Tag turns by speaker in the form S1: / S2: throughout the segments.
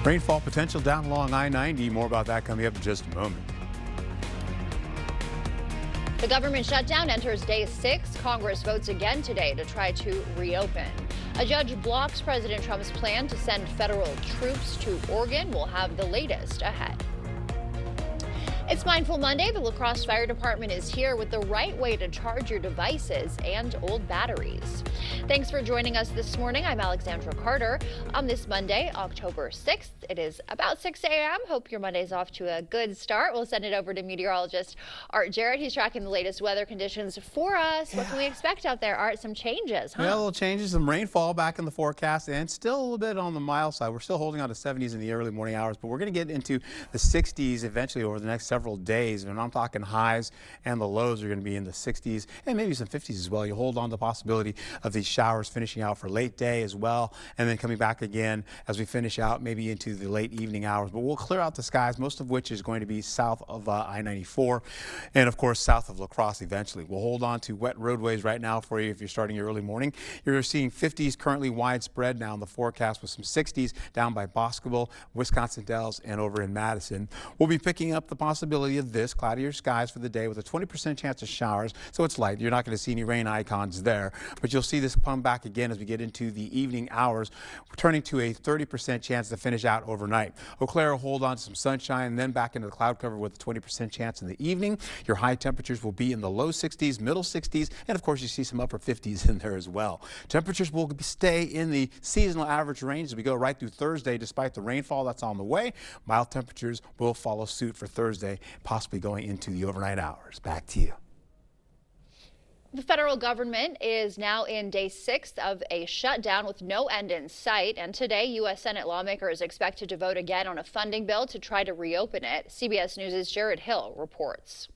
S1: Rainfall potential down along I-90. More about that coming up in just a moment.
S2: The government shutdown enters day 6. Congress votes again today to try to reopen. A judge blocks President Trump's plan to send federal troops to Oregon. We'll have the latest ahead. It's Mindful Monday. The La Crosse Fire Department is here with the right way to charge your devices and old batteries. Thanks for joining us this morning. I'm Alexandra Carter. On this Monday, October 6th, it is about 6 a.m. Hope your Monday's off to a good start. We'll send it over to meteorologist Art Jarrett. He's tracking the latest weather conditions for us. What can we expect out there, Art? Some changes, huh?
S1: Yeah, a little changes. Some rainfall back in the forecast and still a little bit on the mild side. We're still holding on to 70s in the early morning hours, but we're going to get into the 60s eventually over the next several days. And I'm talking highs and the lows are going to be in the 60s and maybe some 50s as well. You hold on to the possibility of these showers finishing out for late day as well, and then coming back again as we finish out maybe into the late evening hours. But we'll clear out the skies, most of which is going to be south of I-94 and of course south of La Crosse eventually. We'll hold on to wet roadways right now for you if you're starting your early morning. You're seeing 50s currently widespread now in the forecast with some 60s down by Boscobel, Wisconsin Dells, and over in Madison. We'll be picking up the possibility of this cloudier skies for the day with a 20% chance of showers, so it's light. You're not going to see any rain icons there, but you'll see this come back again as we get into the evening hours, turning to a 30% chance to finish out overnight. Eau Claire will hold on to some sunshine and then back into the cloud cover with a 20% chance in the evening. Your high temperatures will be in the low 60s, middle 60s, and of course you see some upper 50s in there as well. Temperatures will stay in the seasonal average range as we go right through Thursday despite the rainfall that's on the way. Mild temperatures will follow suit for Thursday, possibly going into the overnight hours. Back to you.
S2: The federal government is now in day 6 of a shutdown with no end in sight. And today, U.S. Senate lawmakers expected to vote again on a funding bill to try to reopen it. CBS News' Jared Hill reports.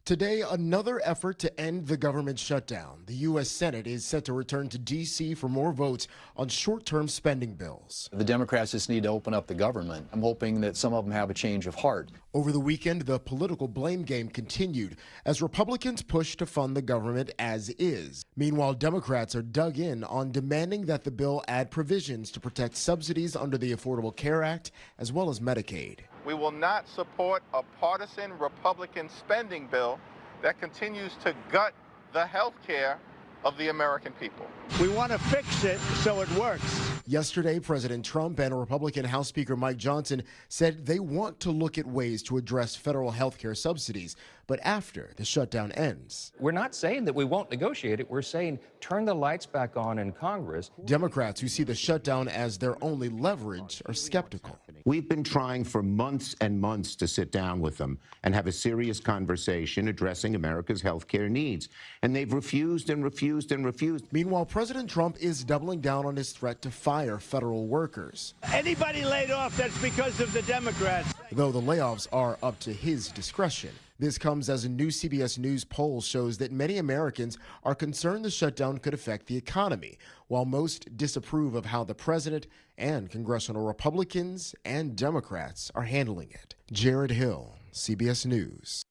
S3: Today, another effort to end the government shutdown. The U.S. Senate is set to return to D.C. for more votes on short-term spending bills.
S4: The Democrats just need to open up the government. I'm hoping that some of them have a change of heart.
S3: Over the weekend, the political blame game continued as Republicans push to fund the government as is. Meanwhile, Democrats are dug in on demanding that the bill add provisions to protect subsidies under the Affordable Care Act as well as Medicaid.
S5: We will not support a partisan Republican spending bill that continues to gut the health care of the American people.
S6: We want to fix it so it works.
S3: Yesterday, President Trump and Republican House Speaker Mike Johnson said they want to look at ways to address federal health care subsidies, but after the shutdown ends.
S7: We're not saying that we won't negotiate it. We're saying turn the lights back on in Congress.
S3: Democrats who see the shutdown as their only leverage are skeptical.
S8: We've been trying for months and months to sit down with them and have a serious conversation addressing America's health care needs. And they've refused and refused and refused.
S3: Meanwhile, President Trump is doubling down on his threat to fire federal workers.
S6: Anybody laid off, that's because of the Democrats.
S3: Though the layoffs are up to his discretion. This comes as a new CBS News poll shows that many Americans are concerned the shutdown could affect the economy, while most disapprove of how the president and congressional Republicans and Democrats are handling it. Jared Hill, CBS News.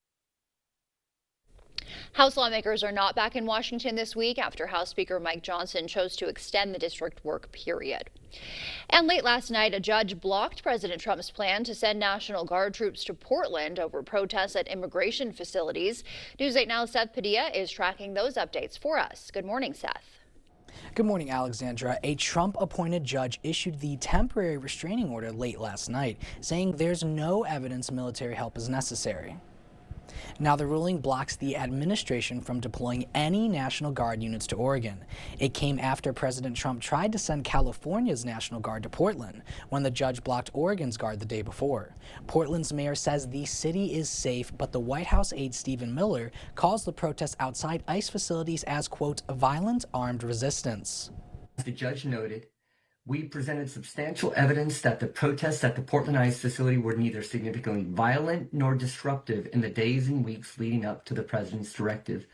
S2: House lawmakers are not back in Washington this week after House Speaker Mike Johnson chose to extend the district work period. And late last night, a judge blocked President Trump's plan to send National Guard troops to Portland over protests at immigration facilities. News 8 Now's Seth Padilla is tracking those updates for us. Good morning, Seth.
S9: Good morning, Alexandra. A Trump-appointed judge issued the temporary restraining order late last night, saying there's no evidence military help is necessary. Now, the ruling blocks the administration from deploying any National Guard units to Oregon. It came after President Trump tried to send California's National Guard to Portland, when the judge blocked Oregon's Guard the day before. Portland's mayor says the city is safe, but the White House aide Stephen Miller calls the protests outside ICE facilities as, quote, violent armed resistance.
S10: As the judge noted, we presented substantial evidence that the protests at the Portland ICE facility were neither significantly violent nor disruptive in the days and weeks leading up to the president's directive.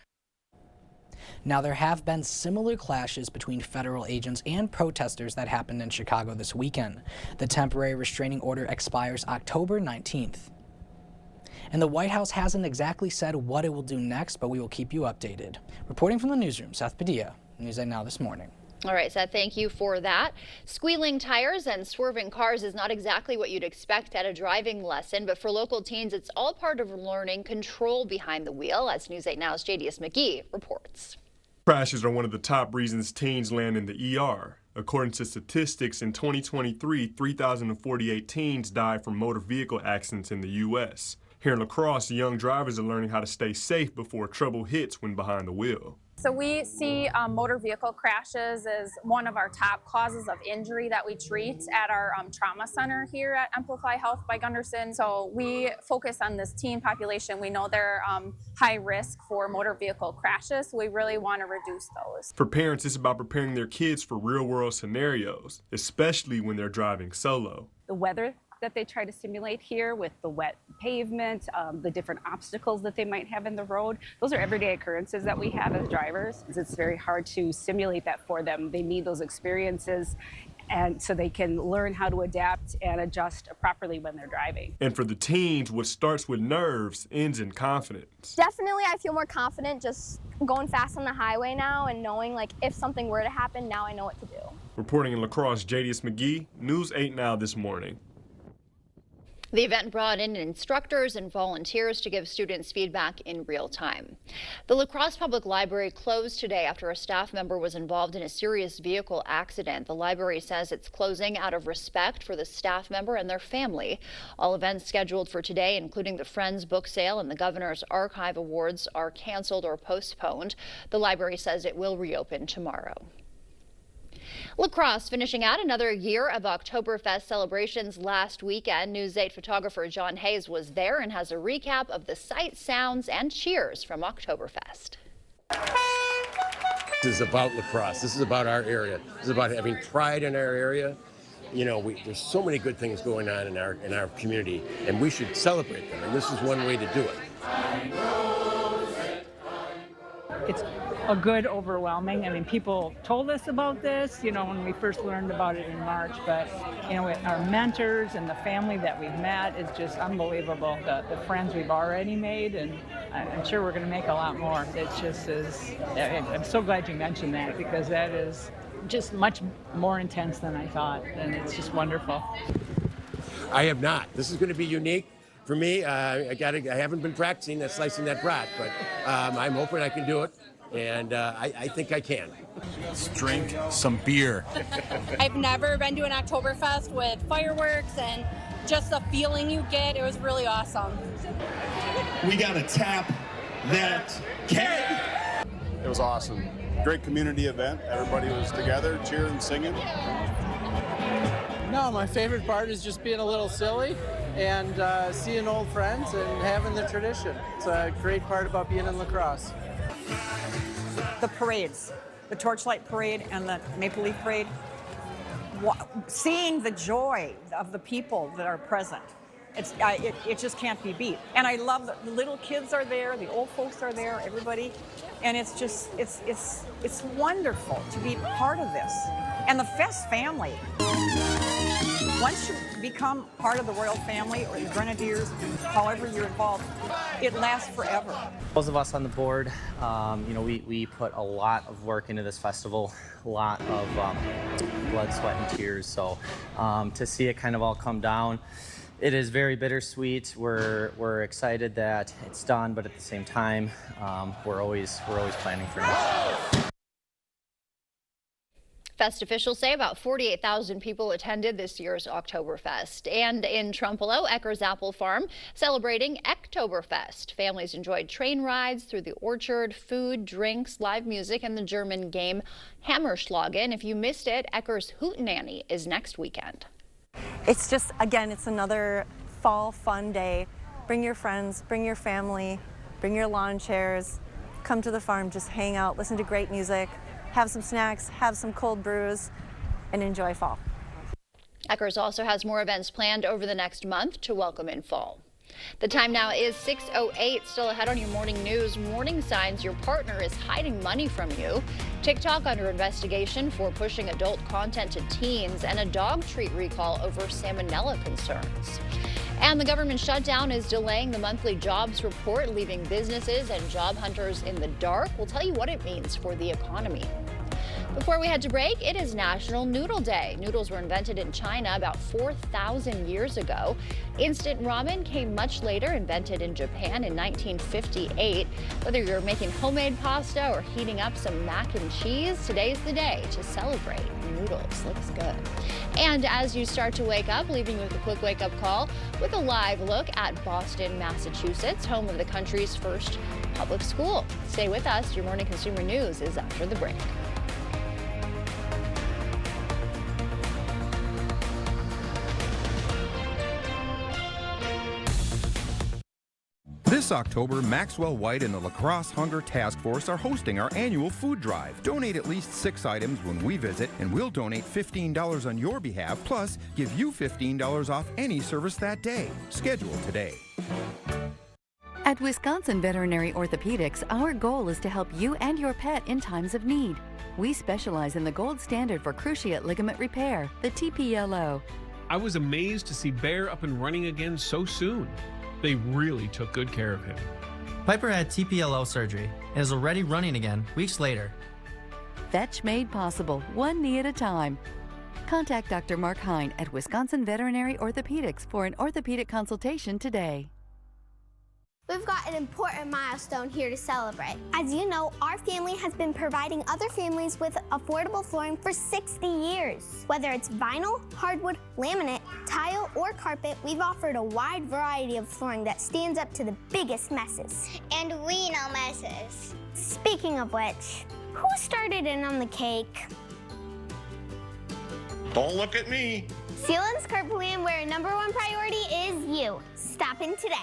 S9: Now, there have been similar clashes between federal agents and protesters that happened in Chicago this weekend. The temporary restraining order expires October 19th. And the White House hasn't exactly said what it will do next, but we will keep you updated. Reporting from the newsroom, Seth Padilla, News 8 Now this morning.
S2: All right, Seth, thank you for that. Squealing tires and swerving cars is not exactly what you'd expect at a driving lesson, but for local teens, it's all part of learning control behind the wheel, as News 8 Now's JDS McGee reports.
S11: Crashes are one of the top reasons teens land in the ER. According to statistics, in 2023, 3,048 teens died from motor vehicle accidents in the U.S. Here in La Crosse, young drivers are learning how to stay safe before trouble hits when behind the wheel.
S12: So we see motor vehicle crashes as one of our top causes of injury that we treat at our trauma center here at Amplify Health by Gunderson. So we focus on this teen population. We know they're high risk for motor vehicle crashes. So we really want to reduce those.
S11: For parents, it's about preparing their kids for real-world scenarios, especially when they're driving solo.
S13: The weather that they try to simulate here with the wet pavement, the different obstacles that they might have in the road. Those are everyday occurrences that we have as drivers. It's very hard to simulate that for them. They need those experiences and so they can learn how to adapt and adjust properly when they're driving.
S11: And for the teens, what starts with nerves ends in confidence.
S14: Definitely, I feel more confident just going fast on the highway now and knowing like if something were to happen, now I know what to do.
S11: Reporting in La Crosse, JDS McGee, News 8 Now this morning.
S2: The event brought in instructors and volunteers to give students feedback in real time. The La Crosse Public Library closed today after a staff member was involved in a serious vehicle accident. The library says it's closing out of respect for the staff member and their family. All events scheduled for today, including the Friends book sale and the Governor's Archive Awards, are canceled or postponed. The library says it will reopen tomorrow. La Crosse finishing out another year of Oktoberfest celebrations last weekend. News 8 photographer John Hayes was there and has a recap of the sights, sounds, and cheers from Oktoberfest.
S15: This is about La Crosse. This is about our area. This is about having pride in our area. You know, there's so many good things going on in our community, and we should celebrate them. And this is one way to do it.
S16: It's a good overwhelming. I mean, people told us about this, you know, when we first learned about it in March, but, you know, our mentors and the family that we've met is just unbelievable. The friends we've already made, and I'm sure we're going to make a lot more. It just is, I'm so glad you mentioned that, because that is just much more intense than I thought, and it's just wonderful.
S15: I have not. This is going to be unique. For me, I haven't been practicing that slicing that brat, but I'm hoping I can do it, and I think I can.
S17: Let's drink some beer.
S18: I've never been to an Oktoberfest with fireworks and just the feeling you get. It was really awesome.
S19: We got to tap that keg.
S20: It was awesome. Great community event. Everybody was together, cheering, singing.
S21: No, my favorite part is just being a little silly and seeing old friends and having the tradition. It's a great part about being in La Crosse.
S22: The parades, the Torchlight Parade and the Maple Leaf Parade, seeing the joy of the people that are present, it just can't be beat. And I love that the little kids are there, the old folks are there, everybody, and it's just, it's wonderful to be part of this. And the Fest family. Once you become part of the royal family or the Grenadiers, however you're involved, it lasts forever.
S23: Those of us on the board, you know, we put a lot of work into this festival, a lot of blood, sweat, and tears. So to see it kind of all come down, it is very bittersweet. We're excited that it's done, but at the same time, we're always planning for next year.
S2: Fest officials say about 48,000 people attended this year's Oktoberfest. And in Trempealeau, Ecker's Apple Farm celebrating Ektoberfest. Families enjoyed train rides through the orchard, food, drinks, live music, and the German game Hammerschlagen. If you missed it, Ecker's Hootenanny is next weekend.
S24: It's just, again, it's another fall fun day. Bring your friends, bring your family, bring your lawn chairs, come to the farm, just hang out, listen to great music, have some snacks, have some cold brews, and enjoy fall.
S2: Ecker's also has more events planned over the next month to welcome in fall. The time now is 6:08. Still ahead on your morning news. Warning signs your partner is hiding money from you. TikTok under investigation for pushing adult content to teens, and a dog treat recall over salmonella concerns. And the government shutdown is delaying the monthly jobs report, leaving businesses and job hunters in the dark. We'll tell you what it means for the economy. Before we head to break, it is National Noodle Day. Noodles were invented in China about 4,000 years ago. Instant ramen came much later, invented in Japan in 1958. Whether you're making homemade pasta or heating up some mac and cheese, today's the day to celebrate noodles. Looks good. And as you start to wake up, leaving you with a quick wake-up call with a live look at Boston, Massachusetts, home of the country's first public school. Stay with us. Your morning consumer news is after the break.
S1: This October, Maxwell White and the La Crosse Hunger Task Force are hosting our annual food drive. Donate at least 6 items when we visit, and we'll donate $15 on your behalf, plus give you $15 off any service that day. Schedule today.
S4: At Wisconsin Veterinary Orthopedics, our goal is to help you and your pet in times of need. We specialize in the gold standard for cruciate ligament repair, the TPLO.
S5: I was amazed to see Bear up and running again so soon. They really took good care of him.
S7: Piper had TPLO surgery and is already running again weeks later.
S4: Fetch made possible, one knee at a time. Contact Dr. Mark Hine at Wisconsin Veterinary Orthopedics for an orthopedic consultation today.
S25: We've got an important milestone here to celebrate. As you know, our family has been providing other families with affordable flooring for 60 years. Whether it's vinyl, hardwood, laminate, tile, or carpet, we've offered a wide variety of flooring that stands up to the biggest messes. And we know messes. Speaking of which, who started in on the cake?
S26: Don't look at me.
S25: Sealand's Curb Plan, where #1 priority is you. Stop in today.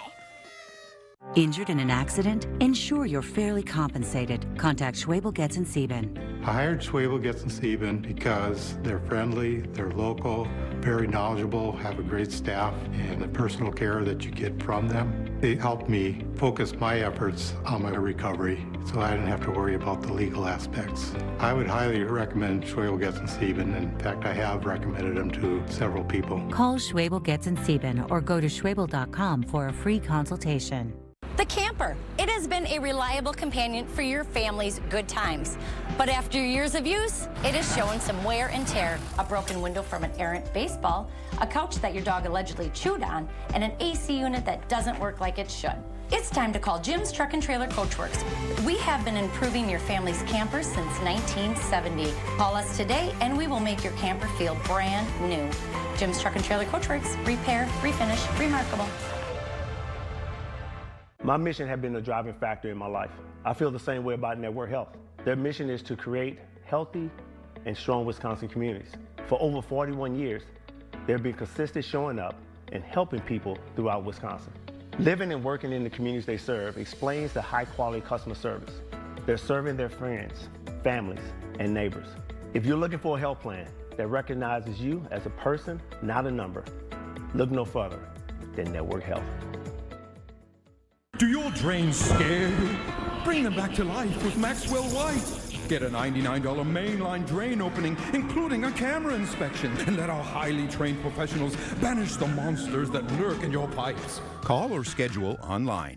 S27: Injured in an accident? Ensure you're fairly compensated. Contact Schwabel, Getz & Sieben.
S28: I hired Schwabel, Getz & Sieben because they're friendly, they're local, very knowledgeable, have a great staff, and the personal care that you get from them. They helped me focus my efforts on my recovery so I didn't have to worry about the legal aspects. I would highly recommend Schwabel, Getz & Sieben. In fact, I have recommended them to several people.
S27: Call Schwabel, Getz & Sieben or go to schwabel.com for a free consultation.
S29: The camper. It has been a reliable companion for your family's good times. But after years of use, it is showing some wear and tear. A broken window from an errant baseball, a couch that your dog allegedly chewed on, and an AC unit that doesn't work like it should. It's time to call Jim's Truck and Trailer Coachworks. We have been improving your family's camper since 1970. Call us today and we will make your camper feel brand new. Jim's Truck and Trailer Coachworks. Repair, refinish, remarkable.
S30: My mission has been a driving factor in my life. I feel the same way about Network Health. Their mission is to create healthy and strong Wisconsin communities. For over 41 years, they've been consistent showing up and helping people throughout Wisconsin. Living and working in the communities they serve explains the high-quality customer service. They're serving their friends, families, and neighbors. If you're looking for a health plan that recognizes you as a person, not a number, look no further than Network Health.
S1: Do your drains scare you? Bring them back to life with Maxwell White. Get a $99 mainline drain opening, including a camera inspection, and let our highly trained professionals banish the monsters that lurk in your pipes. Call or schedule online.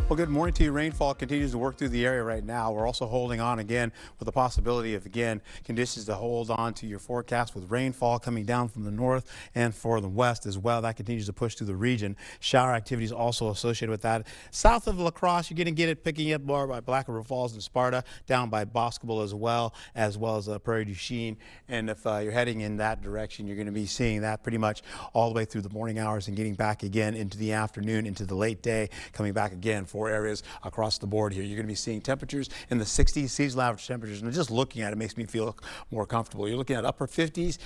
S31: Well, good morning to you. Rainfall continues to work through the area right now. We're also holding on again with the possibility of, again, conditions to hold on to your forecast with rainfall coming down from the north and for the west as well. That continues to push through the region. Shower activities also associated with that. South of La Crosse, you're going to get it picking up more by Black River Falls and Sparta, down by Boscobel as well as Prairie du Chien. And if you're heading in that direction, you're going to be seeing that pretty much all the way through the morning hours and getting back again into the afternoon, into the late day, coming back again for areas across the board here. You're going to be seeing temperatures in the 60s, seasonal average temperatures, and just looking at it makes me feel more comfortable. You're looking at upper 50s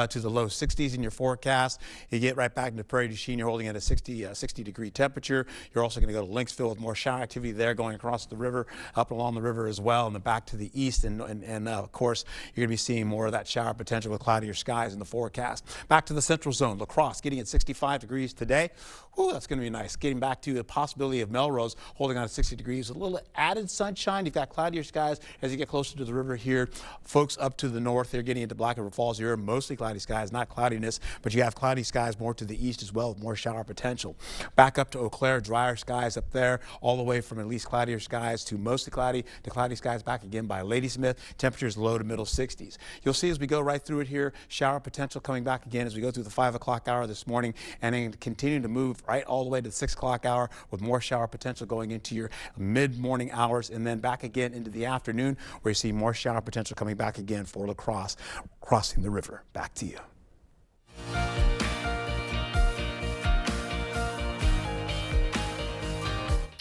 S31: to the low 60s in your forecast. You get right back into Prairie du Chien, you're holding at a 60-degree temperature. You're also going to go to Lynxville with more shower activity there going across the river, up along the river as well, and then back to the east. And of course, you're going to be seeing more of that shower potential with cloudier skies in the forecast. Back to the central zone, La Crosse getting at 65 degrees today. Ooh, that's going to be nice. Getting back to the possibility of Melrose holding on to 60 degrees. A little added sunshine. You've got cloudier skies as you get closer to the river here. Folks up to the north, they're getting into Black River Falls here. Mostly cloudy skies, not cloudiness, but you have cloudy skies more to the east as well with more shower potential. Back up to Eau Claire, drier skies up there, all the way from at least cloudier skies to mostly cloudy to cloudy skies back again by Ladysmith. Temperatures low to middle 60s. You'll see as we go right through it here, shower potential coming back again as we go through the 5 o'clock hour this morning, and then continuing to move right all the way to the 6 o'clock hour with more shower potential going into your mid-morning hours, and then back again into the afternoon where you see more shower potential coming back again for La Crosse, crossing the river. Back to you.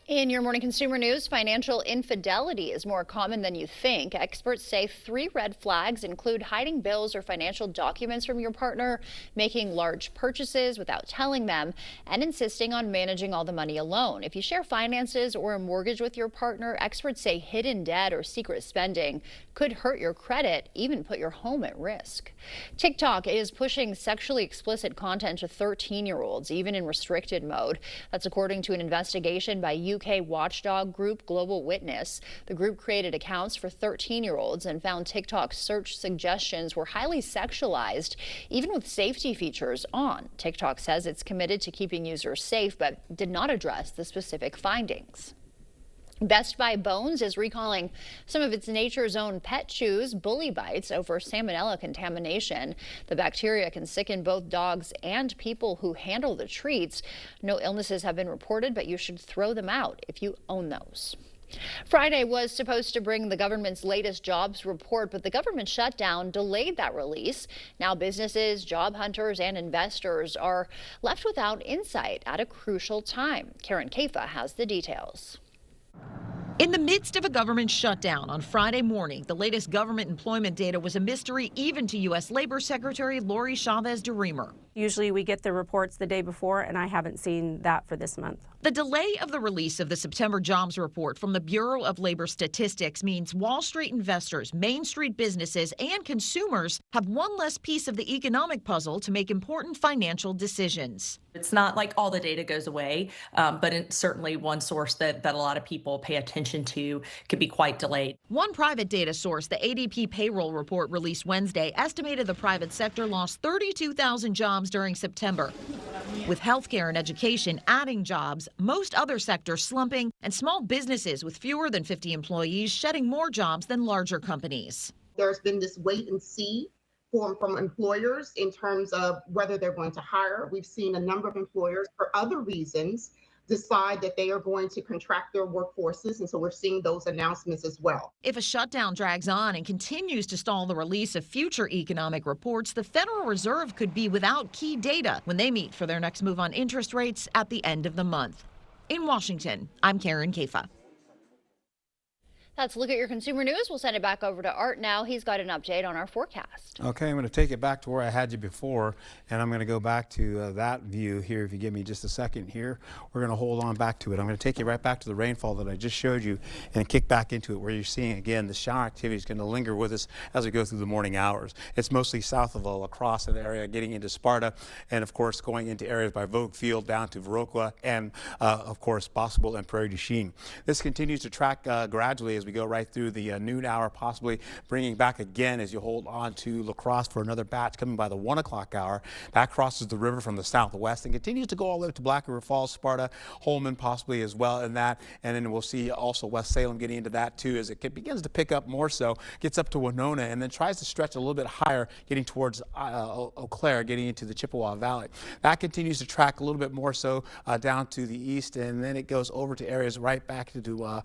S2: In your morning consumer news, financial infidelity is more common than you think. Experts say 3 red flags include hiding bills or financial documents from your partner, making large purchases without telling them, and insisting on managing all the money alone. If you share finances or a mortgage with your partner, experts say hidden debt or secret spending could hurt your credit, even put your home at risk. TikTok is pushing sexually explicit content to 13-year-olds, even in restricted mode. That's according to an investigation by UK watchdog group Global Witness. The group created accounts for 13-year-olds and found TikTok's search suggestions were highly sexualized, even with safety features on. TikTok says it's committed to keeping users safe, but did not address the specific findings. Best Buy Bones is recalling some of its Nature's Own pet chews, Bully Bites, over salmonella contamination. The bacteria can sicken both dogs and people who handle the treats. No illnesses have been reported, but you should throw them out if you own those. Friday was supposed to bring the government's latest jobs report, but the government shutdown delayed that release. Now businesses, job hunters, and investors are left without insight at a crucial time. Karen Kafa has the details.
S3: In the midst of a government shutdown on Friday morning, the latest government employment data was a mystery even to U.S. Labor Secretary Lori Chavez DeRemer.
S6: Usually we get the reports the day before, and I haven't seen that for this month.
S3: The delay of the release of the September jobs report from the Bureau of Labor Statistics means Wall Street investors, Main Street businesses, and consumers have one less piece of the economic puzzle to make important financial decisions.
S8: It's not like all the data goes away, but it's certainly one source that a lot of people pay attention to could be quite delayed.
S3: One private data source, the ADP payroll report released Wednesday, estimated the private sector lost 32,000 jobs during September. With healthcare and education adding jobs, most other sectors slumping, and small businesses with fewer than 50 employees shedding more jobs than larger companies.
S9: There's been this wait and see from employers in terms of whether they're going to hire. We've seen a number of employers, for other reasons, decide that they are going to contract their workforces, and so we're seeing those announcements as well.
S3: If a shutdown drags on and continues to stall the release of future economic reports, the Federal Reserve could be without key data when they meet for their next move on interest rates at the end of the month. In Washington, I'm Karen Kafa.
S2: That's a look at your consumer news. We'll send it back over to Art now. He's got an update on our forecast.
S31: Okay, I'm going to take it back to where I had you before, and I'm going to go back to that view here. If you give me just a second here, we're going to hold on back to it. I'm going to take you right back to the rainfall that I just showed you and kick back into it, where you're seeing, again, the shower activity is going to linger with us as we go through the morning hours. It's mostly south of La Crosse in the area, getting into Sparta, and, of course, going into areas by Vogue Field down to Viroqua, and, of course, Bosqueville and Prairie du Chien. This continues to track gradually as we go right through the noon hour, possibly bringing back again as you hold on to La Crosse for another batch coming by the 1 o'clock hour. That crosses the river from the southwest and continues to go all the way up to Black River Falls, Sparta, Holman possibly as well in that. And then we'll see also West Salem getting into that too as it begins to pick up more so, gets up to Winona and then tries to stretch a little bit higher, getting towards Eau Claire, getting into the Chippewa Valley. That continues to track a little bit more so down to the east, and then it goes over to areas right back to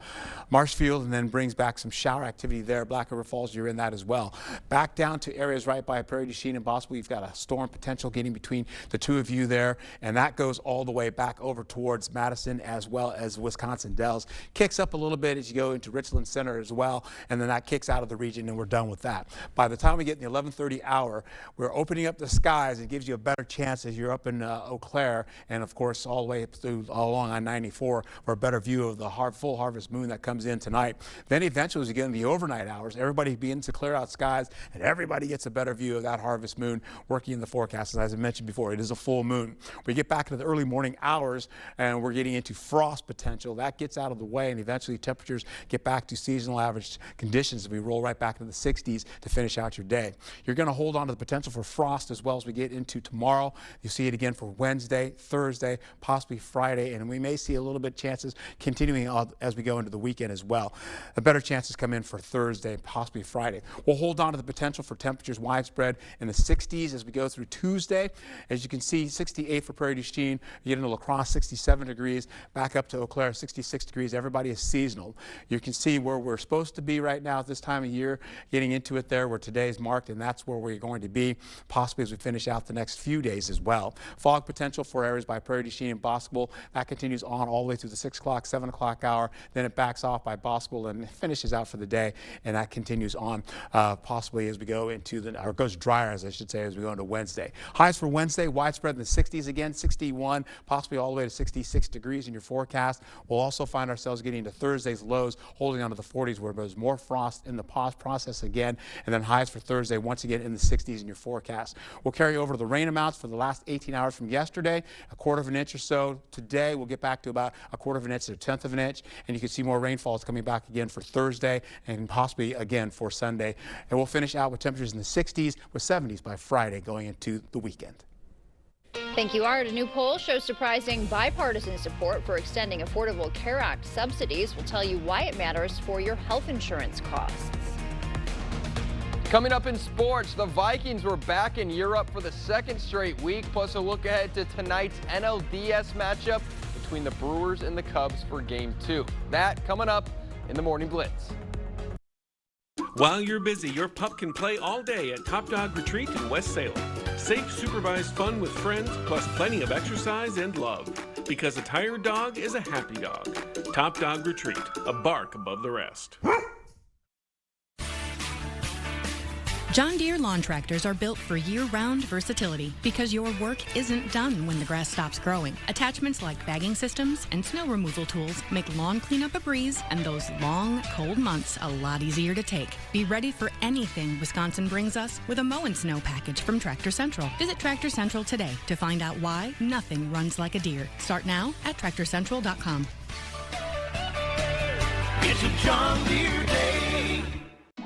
S31: Marshfield and then brings back some shower activity there. Black River Falls, you're in that as well. Back down to areas right by Prairie du Chien and Boswell, you've got a storm potential getting between the two of you there, and that goes all the way back over towards Madison as well as Wisconsin Dells. Kicks up a little bit as you go into Richland Center as well, and then that kicks out of the region, and we're done with that. By the time we get in the 11:30 hour, we're opening up the skies. It gives you a better chance as you're up in Eau Claire, and of course all the way up through along I-94 for a better view of the full harvest moon that comes in tonight. Then eventually, as you get in the overnight hours, everybody begins to clear out skies, and everybody gets a better view of that harvest moon working in the forecast. As I mentioned before, it is a full moon. We get back into the early morning hours, and we're getting into frost potential. That gets out of the way, and eventually temperatures get back to seasonal average conditions as we roll right back into the 60s to finish out your day. You're going to hold on to the potential for frost as well as we get into tomorrow. You see it again for Wednesday, Thursday, possibly Friday, and we may see a little bit chances continuing as we go into the weekend as well. The better chances come in for Thursday, possibly Friday. We'll hold on to the potential for temperatures widespread in the 60s as we go through Tuesday. As you can see, 68 for Prairie du Chien, you get into La Crosse, 67 degrees, back up to Eau Claire, 66 degrees. Everybody is seasonal. You can see where we're supposed to be right now at this time of year, getting into it there where today is marked, and that's where we're going to be possibly as we finish out the next few days as well. Fog potential for areas by Prairie du Chien and Boscobel. That continues on all the way through the 6 o'clock, 7 o'clock hour. Then it backs off by Boscobel and finishes out for the day, and that continues on possibly as we go into or goes drier, as I should say, as we go into Wednesday. Highs for Wednesday, widespread in the 60s again, 61, possibly all the way to 66 degrees in your forecast. We'll also find ourselves getting into Thursday's lows, holding on to the 40s where there's more frost in the pause process again, and then highs for Thursday once again in the 60s in your forecast. We'll carry over the rain amounts for the last 18 hours from yesterday, a quarter of an inch or so. Today we'll get back to about a quarter of an inch to a tenth of an inch, and you can see more rainfalls coming back again for Thursday and possibly again for Sunday. And we'll finish out with temperatures in the 60s with 70s by Friday going into the weekend.
S2: Thank you, Art. A new poll shows surprising bipartisan support for extending Affordable Care Act subsidies. We'll tell you why it matters for your health insurance costs.
S10: Coming up in sports, the Vikings were back in Europe for the second straight week, plus a look ahead to tonight's NLDS matchup between the Brewers and the Cubs for Game 2. That coming up in the Morning Blitz.
S5: While you're busy, your pup can play all day at Top Dog Retreat in West Salem. Safe, supervised fun with friends, plus plenty of exercise and love. Because a tired dog is a happy dog. Top Dog Retreat, a bark above the rest.
S11: John Deere lawn tractors are built for year-round versatility because your work isn't done when the grass stops growing. Attachments like bagging systems and snow removal tools make lawn cleanup a breeze and those long, cold months a lot easier to take. Be ready for anything Wisconsin brings us with a mow and snow package from Tractor Central. Visit Tractor Central today to find out why nothing runs like a Deere. Start now at TractorCentral.com.
S12: It's a John Deere day.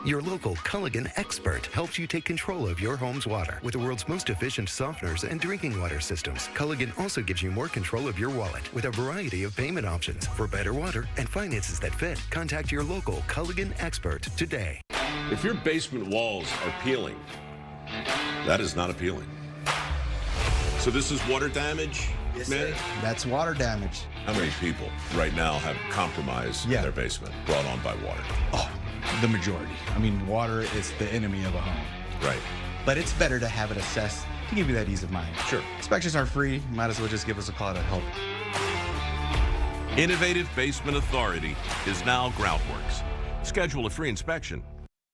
S13: Your local Culligan expert helps you take control of your home's water with the world's most efficient softeners and drinking water systems. Culligan also gives you more control of your wallet with a variety of payment options for better water and finances that fit. Contact your local Culligan expert today.
S14: If your basement walls are peeling, that is not appealing. So this is water damage,
S15: yes,
S14: man?
S15: That's water damage.
S14: How many people right now have compromise in their basement brought on by water?
S15: Oh, the majority. I mean, water is the enemy of a home.
S14: Right.
S15: But it's better to have it assessed to give you that ease of mind.
S14: Sure.
S15: Inspections are free. Might as well just give us a call to help.
S14: Innovative Basement Authority is now Groundworks. Schedule a free inspection.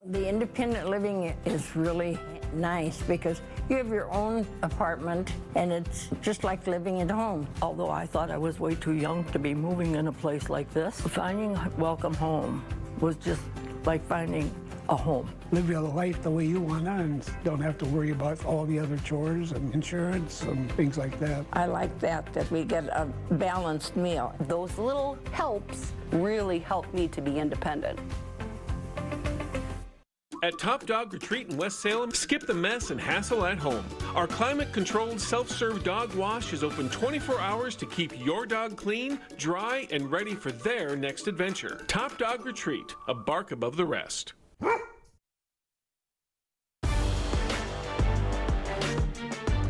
S16: The independent living is really nice because you have your own apartment and it's just like living at home.
S17: Although I thought I was way too young to be moving in a place like this, finding a welcome home was just like finding a home.
S18: Live your life the way you want to and don't have to worry about all the other chores and insurance and things like that.
S17: I like that we get a balanced meal.
S19: Those little helps really help me to be independent.
S5: At Top Dog Retreat in West Salem, skip the mess and hassle at home. Our climate-controlled self-serve dog wash is open 24 hours to keep your dog clean, dry, and ready for their next adventure. Top Dog Retreat, a bark above the rest.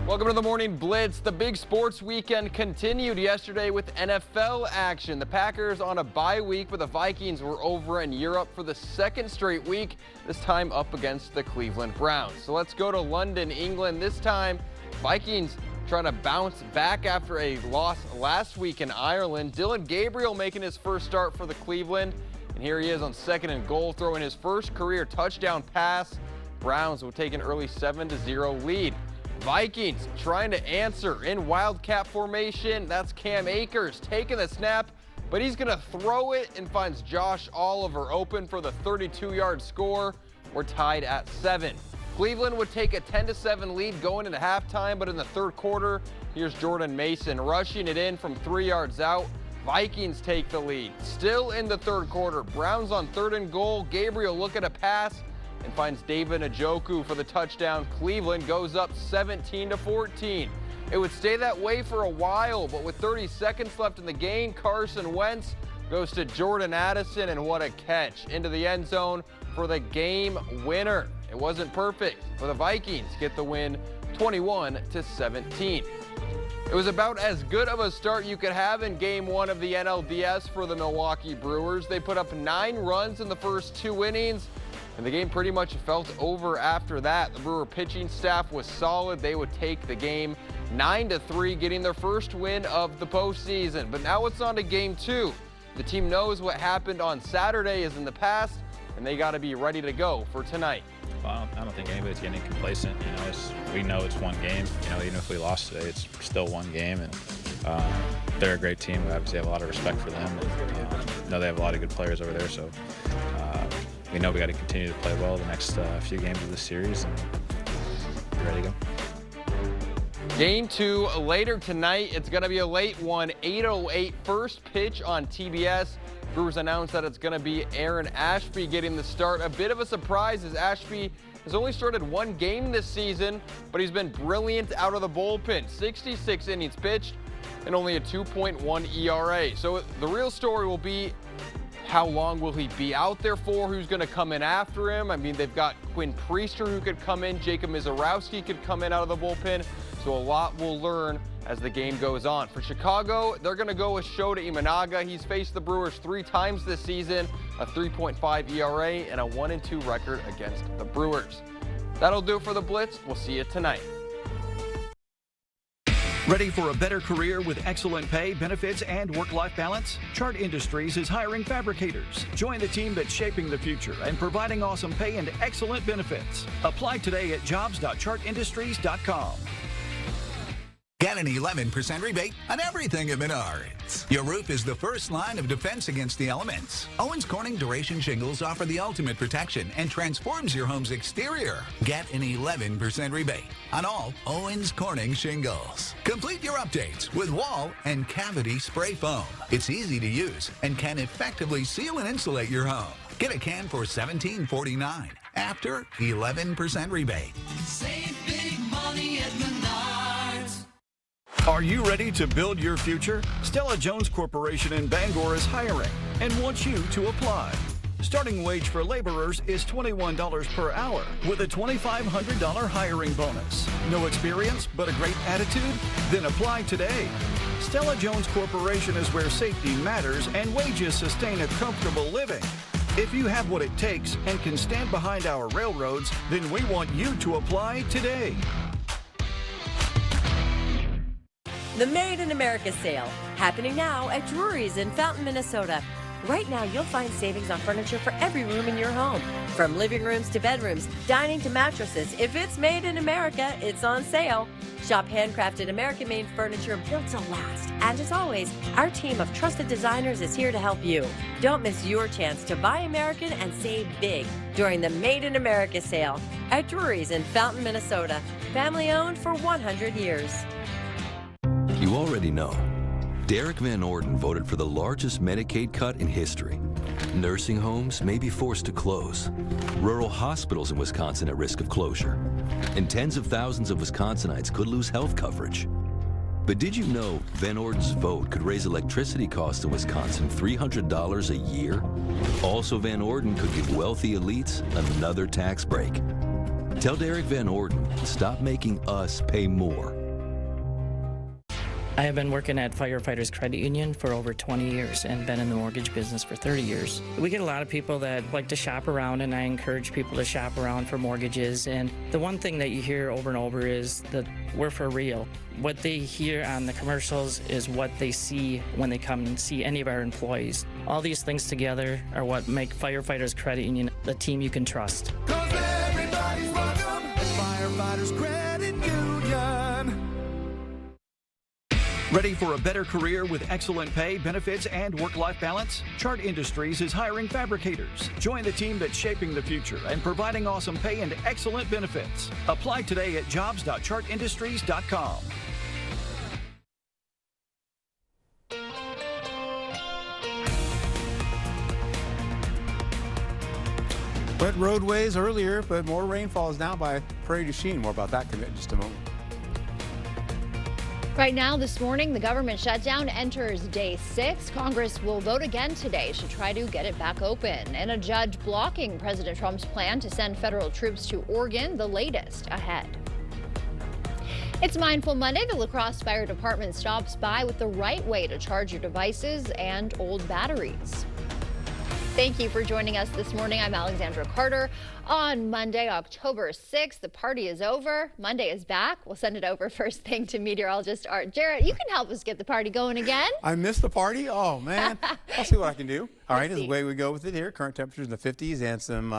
S10: Welcome to the Morning Blitz. The big sports weekend continued yesterday with NFL action. The Packers on a bye week, but the Vikings were over in Europe for the second straight week, this time up against the Cleveland Browns. So let's go to London, England. This time, Vikings trying to bounce back after a loss last week in Ireland. Dylan Gabriel making his first start for the Cleveland. And here he is on 2nd and goal, throwing his first career touchdown pass. Browns will take an early 7-0 lead. Vikings trying to answer in Wildcat formation. That's Cam Akers taking the snap, but he's going to throw it and finds Josh Oliver open for the 32-yard score. We're tied at 7. Cleveland would take a 10-7 lead going into halftime, but in the third quarter, here's Jordan Mason rushing it in from 3 yards out. Vikings take the lead. Still in the third quarter, Browns on 3rd and goal. Gabriel look at a pass and finds David Njoku for the touchdown. Cleveland goes up 17-14. It would stay that way for a while, but with 30 seconds left in the game, Carson Wentz goes to Jordan Addison, and what a catch into the end zone for the game winner. It wasn't perfect, but the Vikings get the win 21-17. It was about as good of a start you could have in Game 1 of the NLDS for the Milwaukee Brewers. They put up 9 runs in the first 2 innings, and the game pretty much felt over after that. The Brewer pitching staff was solid. They would take the game 9-3, getting their first win of the postseason. But now it's on to Game 2. The team knows what happened on Saturday is in the past, and they got to be ready to go for tonight.
S4: Well, I don't think anybody's getting complacent. We know it's one game. Even if we lost today, it's still one game, and they're a great team. We obviously have a lot of respect for them, and know they have a lot of good players over there. So we know we got to continue to play well the next few games of this series, and be ready to go.
S10: Game 2 later tonight. It's going to be a late one, 8:08 first pitch on TBS. Brewers announced that it's going to be Aaron Ashby getting the start. A bit of a surprise as Ashby has only started 1 game this season, but he's been brilliant out of the bullpen. 66 innings pitched and only a 2.1 ERA. So the real story will be how long will he be out there for? Who's going to come in after him? I mean, they've got Quinn Priester who could come in. Jacob Mizorowski could come in out of the bullpen. So a lot we'll learn as the game goes on. For Chicago, they're going to go with Shota Imanaga. He's faced the Brewers 3 times this season, a 3.5 ERA and a 1-2 record against the Brewers. That'll do it for the Blitz. We'll see you tonight.
S7: Ready for a better career with excellent pay, benefits, and work-life balance? Chart Industries is hiring fabricators. Join the team that's shaping the future and providing awesome pay and excellent benefits. Apply today at jobs.chartindustries.com.
S20: Get an 11% rebate on everything at Menards. Your roof is the first line of defense against the elements. Owens Corning Duration Shingles offer the ultimate protection and transforms your home's exterior. Get an 11% rebate on all Owens Corning shingles. Complete your updates with wall and cavity spray foam. It's easy to use and can effectively seal and insulate your home. Get a can for $17.49 after 11% rebate.
S12: Save big money at Menards.
S7: Are you ready to build your future? Stella Jones Corporation in Bangor is hiring and wants you to apply. Starting wage for laborers is $21 per hour with a $2,500 hiring bonus. No experience but a great attitude? Then apply today. Stella Jones Corporation is where safety matters and wages sustain a comfortable living. If you have what it takes and can stand behind our railroads, then we want you to apply today.
S21: The Made in America sale, happening now at Drury's in Fountain, Minnesota. Right now, you'll find savings on furniture for every room in your home. From living rooms to bedrooms, dining to mattresses. If it's made in America, it's on sale. Shop handcrafted American-made furniture built to last. And as always, our team of trusted designers is here to help you. Don't miss your chance to buy American and save big during the Made in America sale at Drury's in Fountain, Minnesota. Family owned for 100 years.
S22: You already know. Derek Van Orden voted for the largest Medicaid cut in history. Nursing homes may be forced to close. Rural hospitals in Wisconsin at risk of closure. And tens of thousands of Wisconsinites could lose health coverage. But did you know Van Orden's vote could raise electricity costs in Wisconsin $300 a year? Also, Van Orden could give wealthy elites another tax break. Tell Derek Van Orden, stop making us pay more.
S23: I have been working at Firefighters Credit Union for over 20 years and been in the mortgage business for 30 years. We get a lot of people that like to shop around, and I encourage people to shop around for mortgages. And the one thing that you hear over and over is that we're for real. What they hear on the commercials is what they see when they come and see any of our employees. All these things together are what make Firefighters Credit Union the team you can trust.
S12: 'Cause everybody's welcome at Firefighters Credit Union.
S7: Ready for a better career with excellent pay, benefits, and work-life balance? Chart Industries is hiring fabricators. Join the team that's shaping the future and providing awesome pay and excellent benefits. Apply today at jobs.chartindustries.com.
S31: Wet roadways earlier, but more rainfall is now by Prairie du Chien. More about that in just a moment.
S2: Right now, this morning, the government shutdown enters day 6. Congress will vote again today to try to get it back open. And a judge blocking President Trump's plan to send federal troops to Oregon, the latest ahead. It's Mindful Monday. The La Crosse Fire Department stops by with the right way to charge your devices and old batteries. Thank you for joining us this morning. I'm Alexandra Carter. On Monday, October 6th, the party is over. Monday is back. We'll send it over first thing to meteorologist Art Jarrett. You can help us get the party going again.
S31: I missed the party? Oh, man. I'll see what I can do. All right, is the way we go with it here. Current temperatures in the 50s and some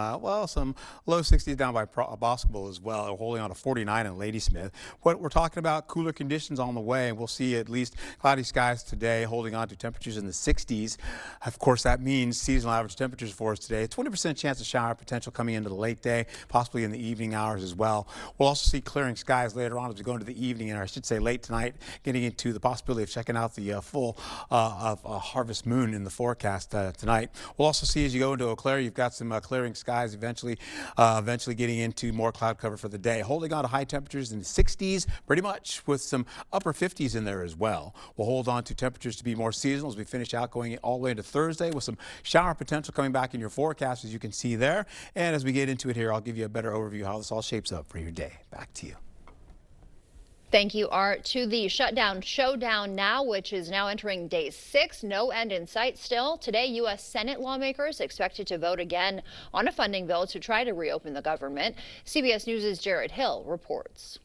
S31: low 60s down by Boscobel as well. We're holding on to 49 in Ladysmith. What we're talking about, cooler conditions on the way, and we'll see at least cloudy skies today, holding on to temperatures in the 60s. Of course, that means seasonal average temperatures for us today. 20% chance of shower potential coming into the late day, possibly in the evening hours as well. We'll also see clearing skies later on as we go into the evening, and I should say late tonight, getting into the possibility of checking out the full harvest moon in the forecast tonight. We'll also see as you go into Eau Claire, you've got some clearing skies eventually getting into more cloud cover for the day. Holding on to high temperatures in the 60s, pretty much with some upper 50s in there as well. We'll hold on to temperatures to be more seasonal as we finish out going all the way into Thursday with some shower potential coming back in your forecast, as you can see there. And as we get into it here, I'll give you a better overview of how this all shapes up for your day. Back to you.
S2: Thank you, Art. To the shutdown showdown now, which is now entering day 6. No end in sight still. Today, U.S. Senate lawmakers expected to vote again on a funding bill to try to reopen the government. CBS News' Jared Hill reports.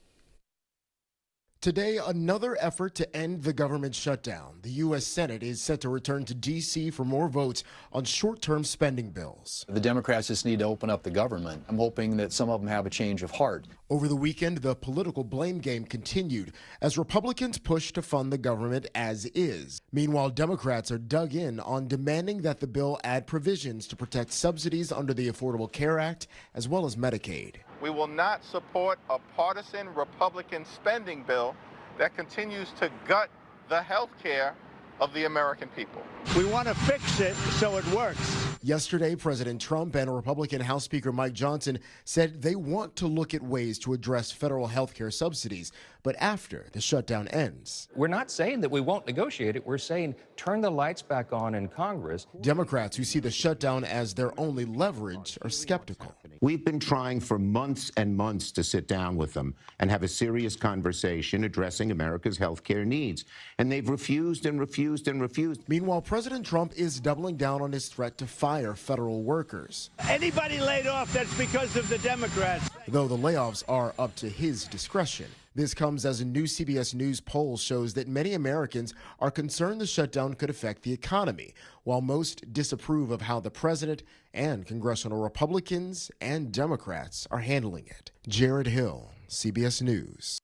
S1: Today, another effort to end the government shutdown. The U.S. Senate is set to return to D.C. for more votes on short-term spending bills.
S6: The Democrats just need to open up the government. I'm hoping that some of them have a change of heart.
S1: Over the weekend, the political blame game continued as Republicans push to fund the government as is. Meanwhile, Democrats are dug in on demanding that the bill add provisions to protect subsidies under the Affordable Care Act as well as Medicaid.
S8: We will not support a partisan Republican spending bill that continues to gut the health care of the American people.
S9: We want to fix it so it works.
S1: Yesterday, President Trump and Republican House Speaker Mike Johnson said they want to look at ways to address federal health care subsidies, but after the shutdown ends.
S24: We're not saying that we won't negotiate it. We're saying turn the lights back on in Congress.
S1: Democrats who see the shutdown as their only leverage are skeptical.
S25: We've been trying for months and months to sit down with them and have a serious conversation addressing America's health care needs. And they've refused and refused and refused.
S1: Meanwhile, President Trump is doubling down on his threat to fire federal workers.
S9: Anybody laid off, that's because of the Democrats.
S1: Though the layoffs are up to his discretion. This comes as a new CBS News poll shows that many Americans are concerned the shutdown could affect the economy, while most disapprove of how the president and congressional Republicans and Democrats are handling it. Jared Hill, CBS News.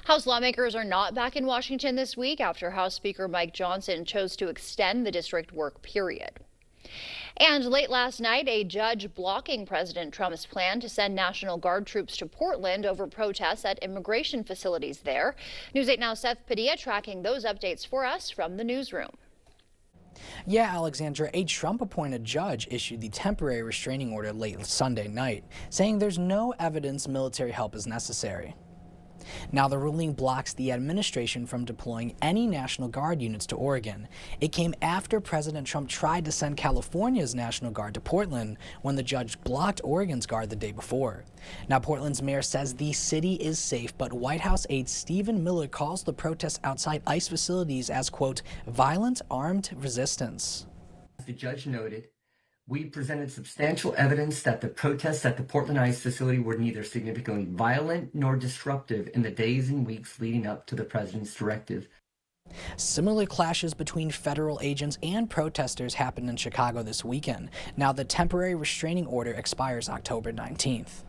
S2: House lawmakers are not back in Washington this week after House Speaker Mike Johnson chose to extend the district work period. And late last night, a judge blocking President Trump's plan to send National Guard troops to Portland over protests at immigration facilities there. News 8 Now's Seth Padilla tracking those updates for us from the newsroom.
S26: Yeah, Alexandra, a Trump-appointed judge issued the temporary restraining order late Sunday night, saying there's no evidence military help is necessary. Now, the ruling blocks the administration from deploying any National Guard units to Oregon. It came after President Trump tried to send California's National Guard to Portland when the judge blocked Oregon's Guard the day before. Now, Portland's mayor says the city is safe, but White House aide Stephen Miller calls the protests outside ICE facilities as, quote, violent armed resistance.
S27: As the judge noted, we presented substantial evidence that the protests at the Portland ICE facility were neither significantly violent nor disruptive in the days and weeks leading up to the president's directive.
S26: Similar clashes between federal agents and protesters happened in Chicago this weekend. Now, the temporary restraining order expires October 19th.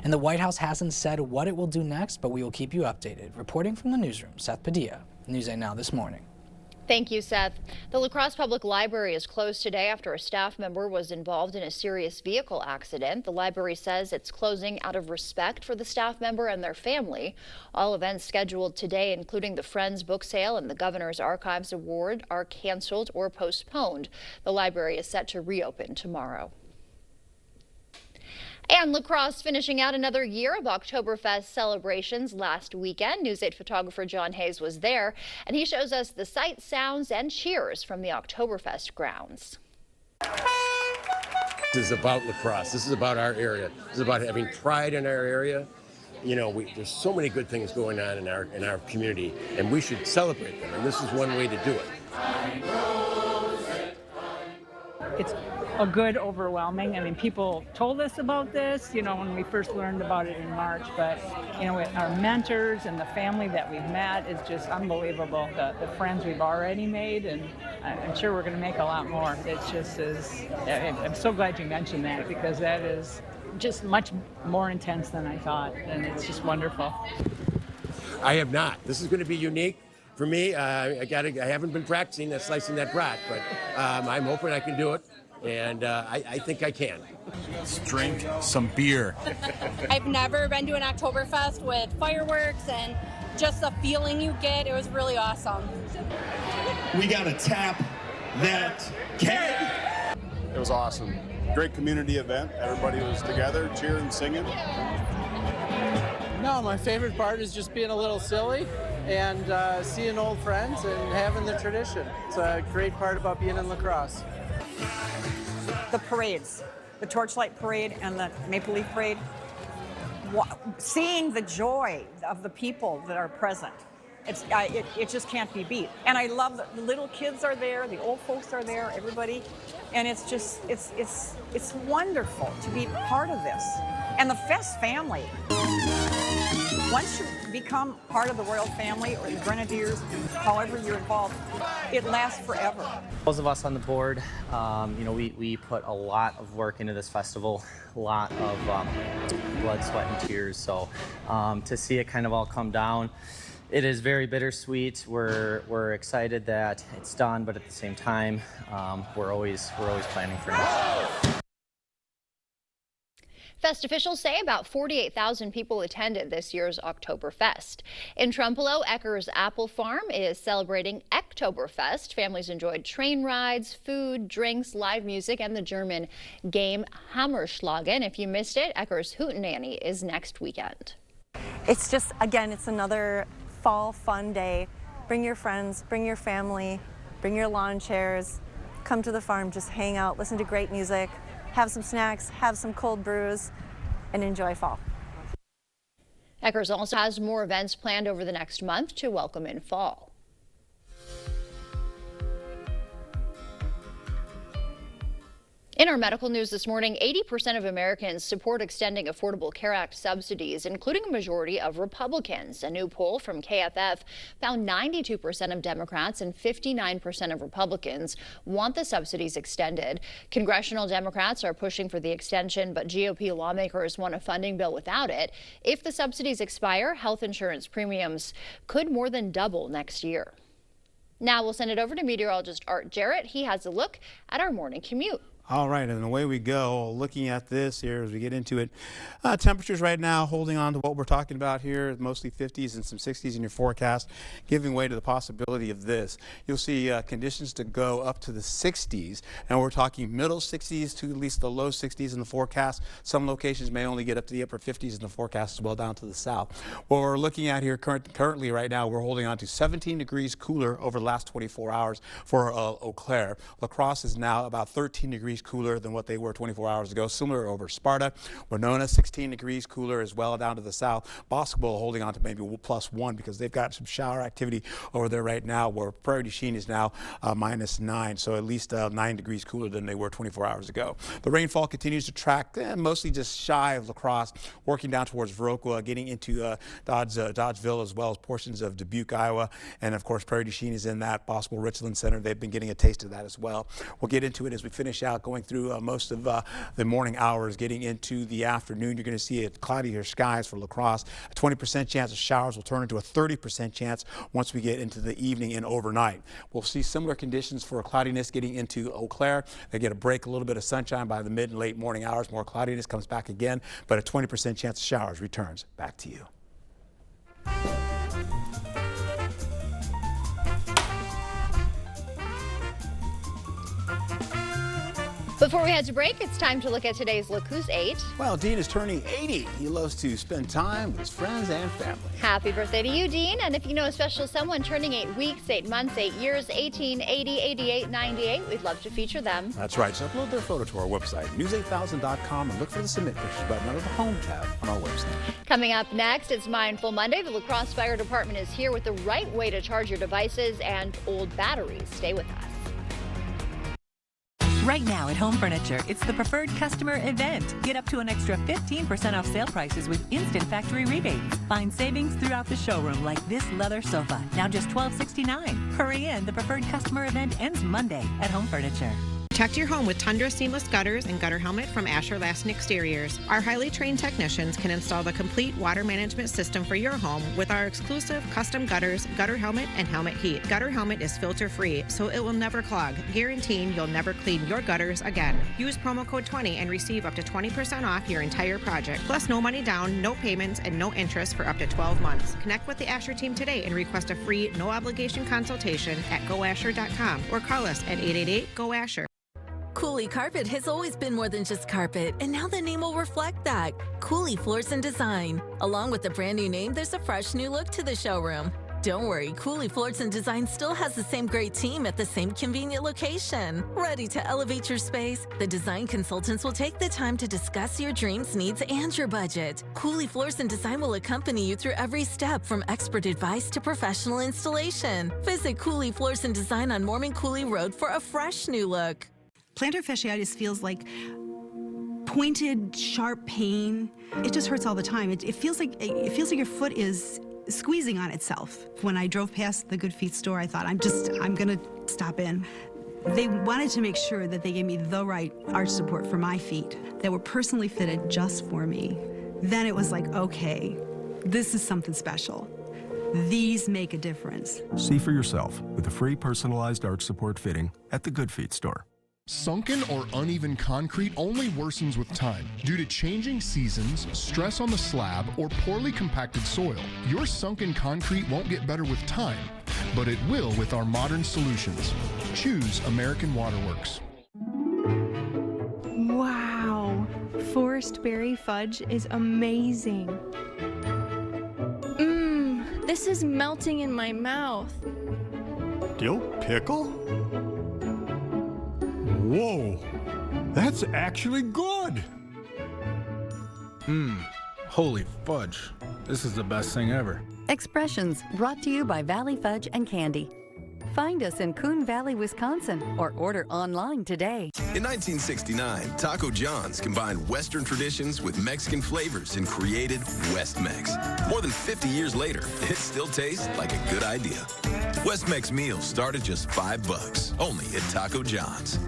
S26: And the White House hasn't said what it will do next, but we will keep you updated. Reporting from the newsroom, Seth Padilla, News 8 Now This Morning.
S2: Thank you, Seth. The La Crosse Public Library is closed today after a staff member was involved in a serious vehicle accident. The library says it's closing out of respect for the staff member and their family. All events scheduled today, including the Friends book sale and the Governor's Archives Award, are canceled or postponed. The library is set to reopen tomorrow. And La Crosse finishing out another year of Oktoberfest celebrations last weekend. News 8 photographer John Hayes was there, and he shows us the sights, sounds, and cheers from the Oktoberfest grounds.
S3: This is about La Crosse. This is about our area. This is about having pride in our area. You know, there's so many good things going on in our community, and we should celebrate them, and this is one way to do it.
S11: It's a good overwhelming. I mean, people told us about this, you know, when we first learned about it in March, but, you know, our mentors and the family that we've met is just unbelievable. The friends we've already made, and I'm sure we're going to make a lot more. It just is, I'm so glad you mentioned that, because that is just much more intense than I thought, and it's just wonderful.
S3: I have not. This is going to be unique. For me, I haven't been practicing slicing that brat, but I'm hoping I can do it, and I think I can.
S31: Let's drink some beer.
S13: I've never been to an Oktoberfest with fireworks and just the feeling you get. It was really awesome.
S14: We got to tap that keg.
S31: It was awesome. Great community event. Everybody was together, cheering, singing.
S15: No, my favorite part is just being a little silly and seeing old friends and having the tradition. It's a great part about being in La Crosse.
S16: The parades, the Torchlight Parade and the Maple Leaf Parade, seeing the joy of the people that are present, it just can't be beat. And I love that the little kids are there, the old folks are there, everybody, and it's just, it's wonderful to be part of this. And the Fest family. Once you become part of the royal family or the Grenadiers, however you're involved, it lasts forever.
S17: Those of us on the board, you know, we put a lot of work into this festival, a lot of blood, sweat, and tears. So to see it kind of all come down, it is very bittersweet. We're excited that it's done, but at the same time, we're always planning for next year.
S2: Fest officials say about 48,000 people attended this year's Oktoberfest. In Trempealeau, Ecker's Apple Farm is celebrating Ektoberfest. Families enjoyed train rides, food, drinks, live music, and the German game Hammerschlagen. If you missed it, Ecker's Hootenanny is next weekend.
S18: It's just, again, it's another fall fun day. Bring your friends, bring your family, bring your lawn chairs, come to the farm, just hang out, listen to great music, have some snacks, have some cold brews, and enjoy fall.
S2: Ecker's also has more events planned over the next month to welcome in fall. In our medical news this morning, 80% of Americans support extending Affordable Care Act subsidies, including a majority of Republicans. A new poll from KFF found 92% of Democrats and 59% of Republicans want the subsidies extended. Congressional Democrats are pushing for the extension, but GOP lawmakers want a funding bill without it. If the subsidies expire, health insurance premiums could more than double next year. Now we'll send it over to meteorologist Art Jarrett. He has a look at our morning commute.
S31: All right, and away we go. Looking at this here as we get into it. Temperatures right now holding on to what we're talking about here, mostly 50s and some 60s in your forecast, giving way to the possibility of this. You'll see conditions to go up to the 60s, and we're talking middle 60s to at least the low 60s in the forecast. Some locations may only get up to the upper 50s in the forecast as well down to the south. What we're looking at here currently right now, we're holding on to 17 degrees cooler over the last 24 hours for Eau Claire. La Crosse is now about 13 degrees cooler than what they were 24 hours ago. Similar over Sparta. Winona 16 degrees cooler as well down to the south. Boscobel holding on to maybe +1 because they've got some shower activity over there right now, where Prairie du Chien is now -9, so at least 9 degrees cooler than they were 24 hours ago. The rainfall continues to track mostly just shy of La Crosse, working down towards Viroqua, getting into Dodgeville as well as portions of Dubuque, Iowa, and of course Prairie du Chien is in that. Boscobel Richland Center, they've been getting a taste of that as well. We'll get into it as we finish out going through most of the morning hours. Getting into the afternoon, you're going to see cloudier skies for La Crosse. A 20% chance of showers will turn into a 30% chance once we get into the evening and overnight. We'll see similar conditions for cloudiness getting into Eau Claire. They get a break, a little bit of sunshine by the mid and late morning hours. More cloudiness comes back again, but a 20% chance of showers returns. Back to you.
S2: Before we head to break, it's time to look at today's Look Who's 8.
S31: Well, Dean is turning 80. He loves to spend time with his friends and family.
S2: Happy birthday to you, Dean. And if you know a special someone turning 8 weeks, 8 months, 8 years, 18, 80, 88, 98, we'd love to feature them.
S31: That's right. So upload their photo to our website, news8000.com, and look for the Submit Pictures button under the Home tab on our website.
S2: Coming up next, it's Mindful Monday. The La Crosse Fire Department is here with the right way to charge your devices and old batteries. Stay with us.
S4: Right now at Home Furniture, it's the Preferred Customer Event. Get up to an extra 15% off sale prices with instant factory rebates. Find savings throughout the showroom like this leather sofa, now just $12.69. Hurry in, the Preferred Customer Event ends Monday at Home Furniture.
S5: Protect your home with Tundra seamless gutters and gutter helmet from Asher Laston Exteriors. Our highly trained technicians can install the complete water management system for your home with our exclusive custom gutters, gutter helmet, and helmet heat. Gutter helmet is filter free, so it will never clog, guaranteeing you'll never clean your gutters again. Use promo code 20 and receive up to 20% off your entire project. Plus no money down, no payments, and no interest for up to 12 months. Connect with the Asher team today and request a free, no obligation consultation at goasher.com or call us at 888-GO-ASHER.
S4: Cooley Carpet has always been more than just carpet, and now the name will reflect that. Cooley Floors and Design. Along with the brand new name, there's a fresh new look to the showroom. Don't worry, Cooley Floors and Design still has the same great team at the same convenient location. Ready to elevate your space? The design consultants will take the time to discuss your dreams, needs, and your budget. Cooley Floors and Design will accompany you through every step, from expert advice to professional installation. Visit Cooley Floors and Design on Mormon Cooley Road for a fresh new look.
S10: Plantar fasciitis feels like pointed, sharp pain. It just hurts all the time. It feels like your foot is squeezing on itself. When I drove past the Good Feet store, I thought, I'm gonna stop in. They wanted to make sure that they gave me the right arch support for my feet that were personally fitted just for me. Then it was like, okay, this is something special. These make a difference.
S19: See for yourself with a free personalized arch support fitting at the Good Feet store.
S20: Sunken or uneven concrete only worsens with time due to changing seasons, stress on the slab, or poorly compacted soil. Your sunken concrete won't get better with time, but it will with our modern solutions. Choose American Waterworks.
S21: Wow, Forest Berry Fudge is amazing. This is melting in my mouth.
S19: Dill pickle? Whoa, that's actually good.
S22: Holy fudge. This is the best thing ever.
S23: Expressions brought to you by Valley Fudge and Candy. Find us in Coon Valley, Wisconsin, or order online today.
S28: In 1969, Taco John's combined Western traditions with Mexican flavors and created West Mex. More than 50 years later, it still tastes like a good idea. West Mex meals start at just $5, only at Taco John's.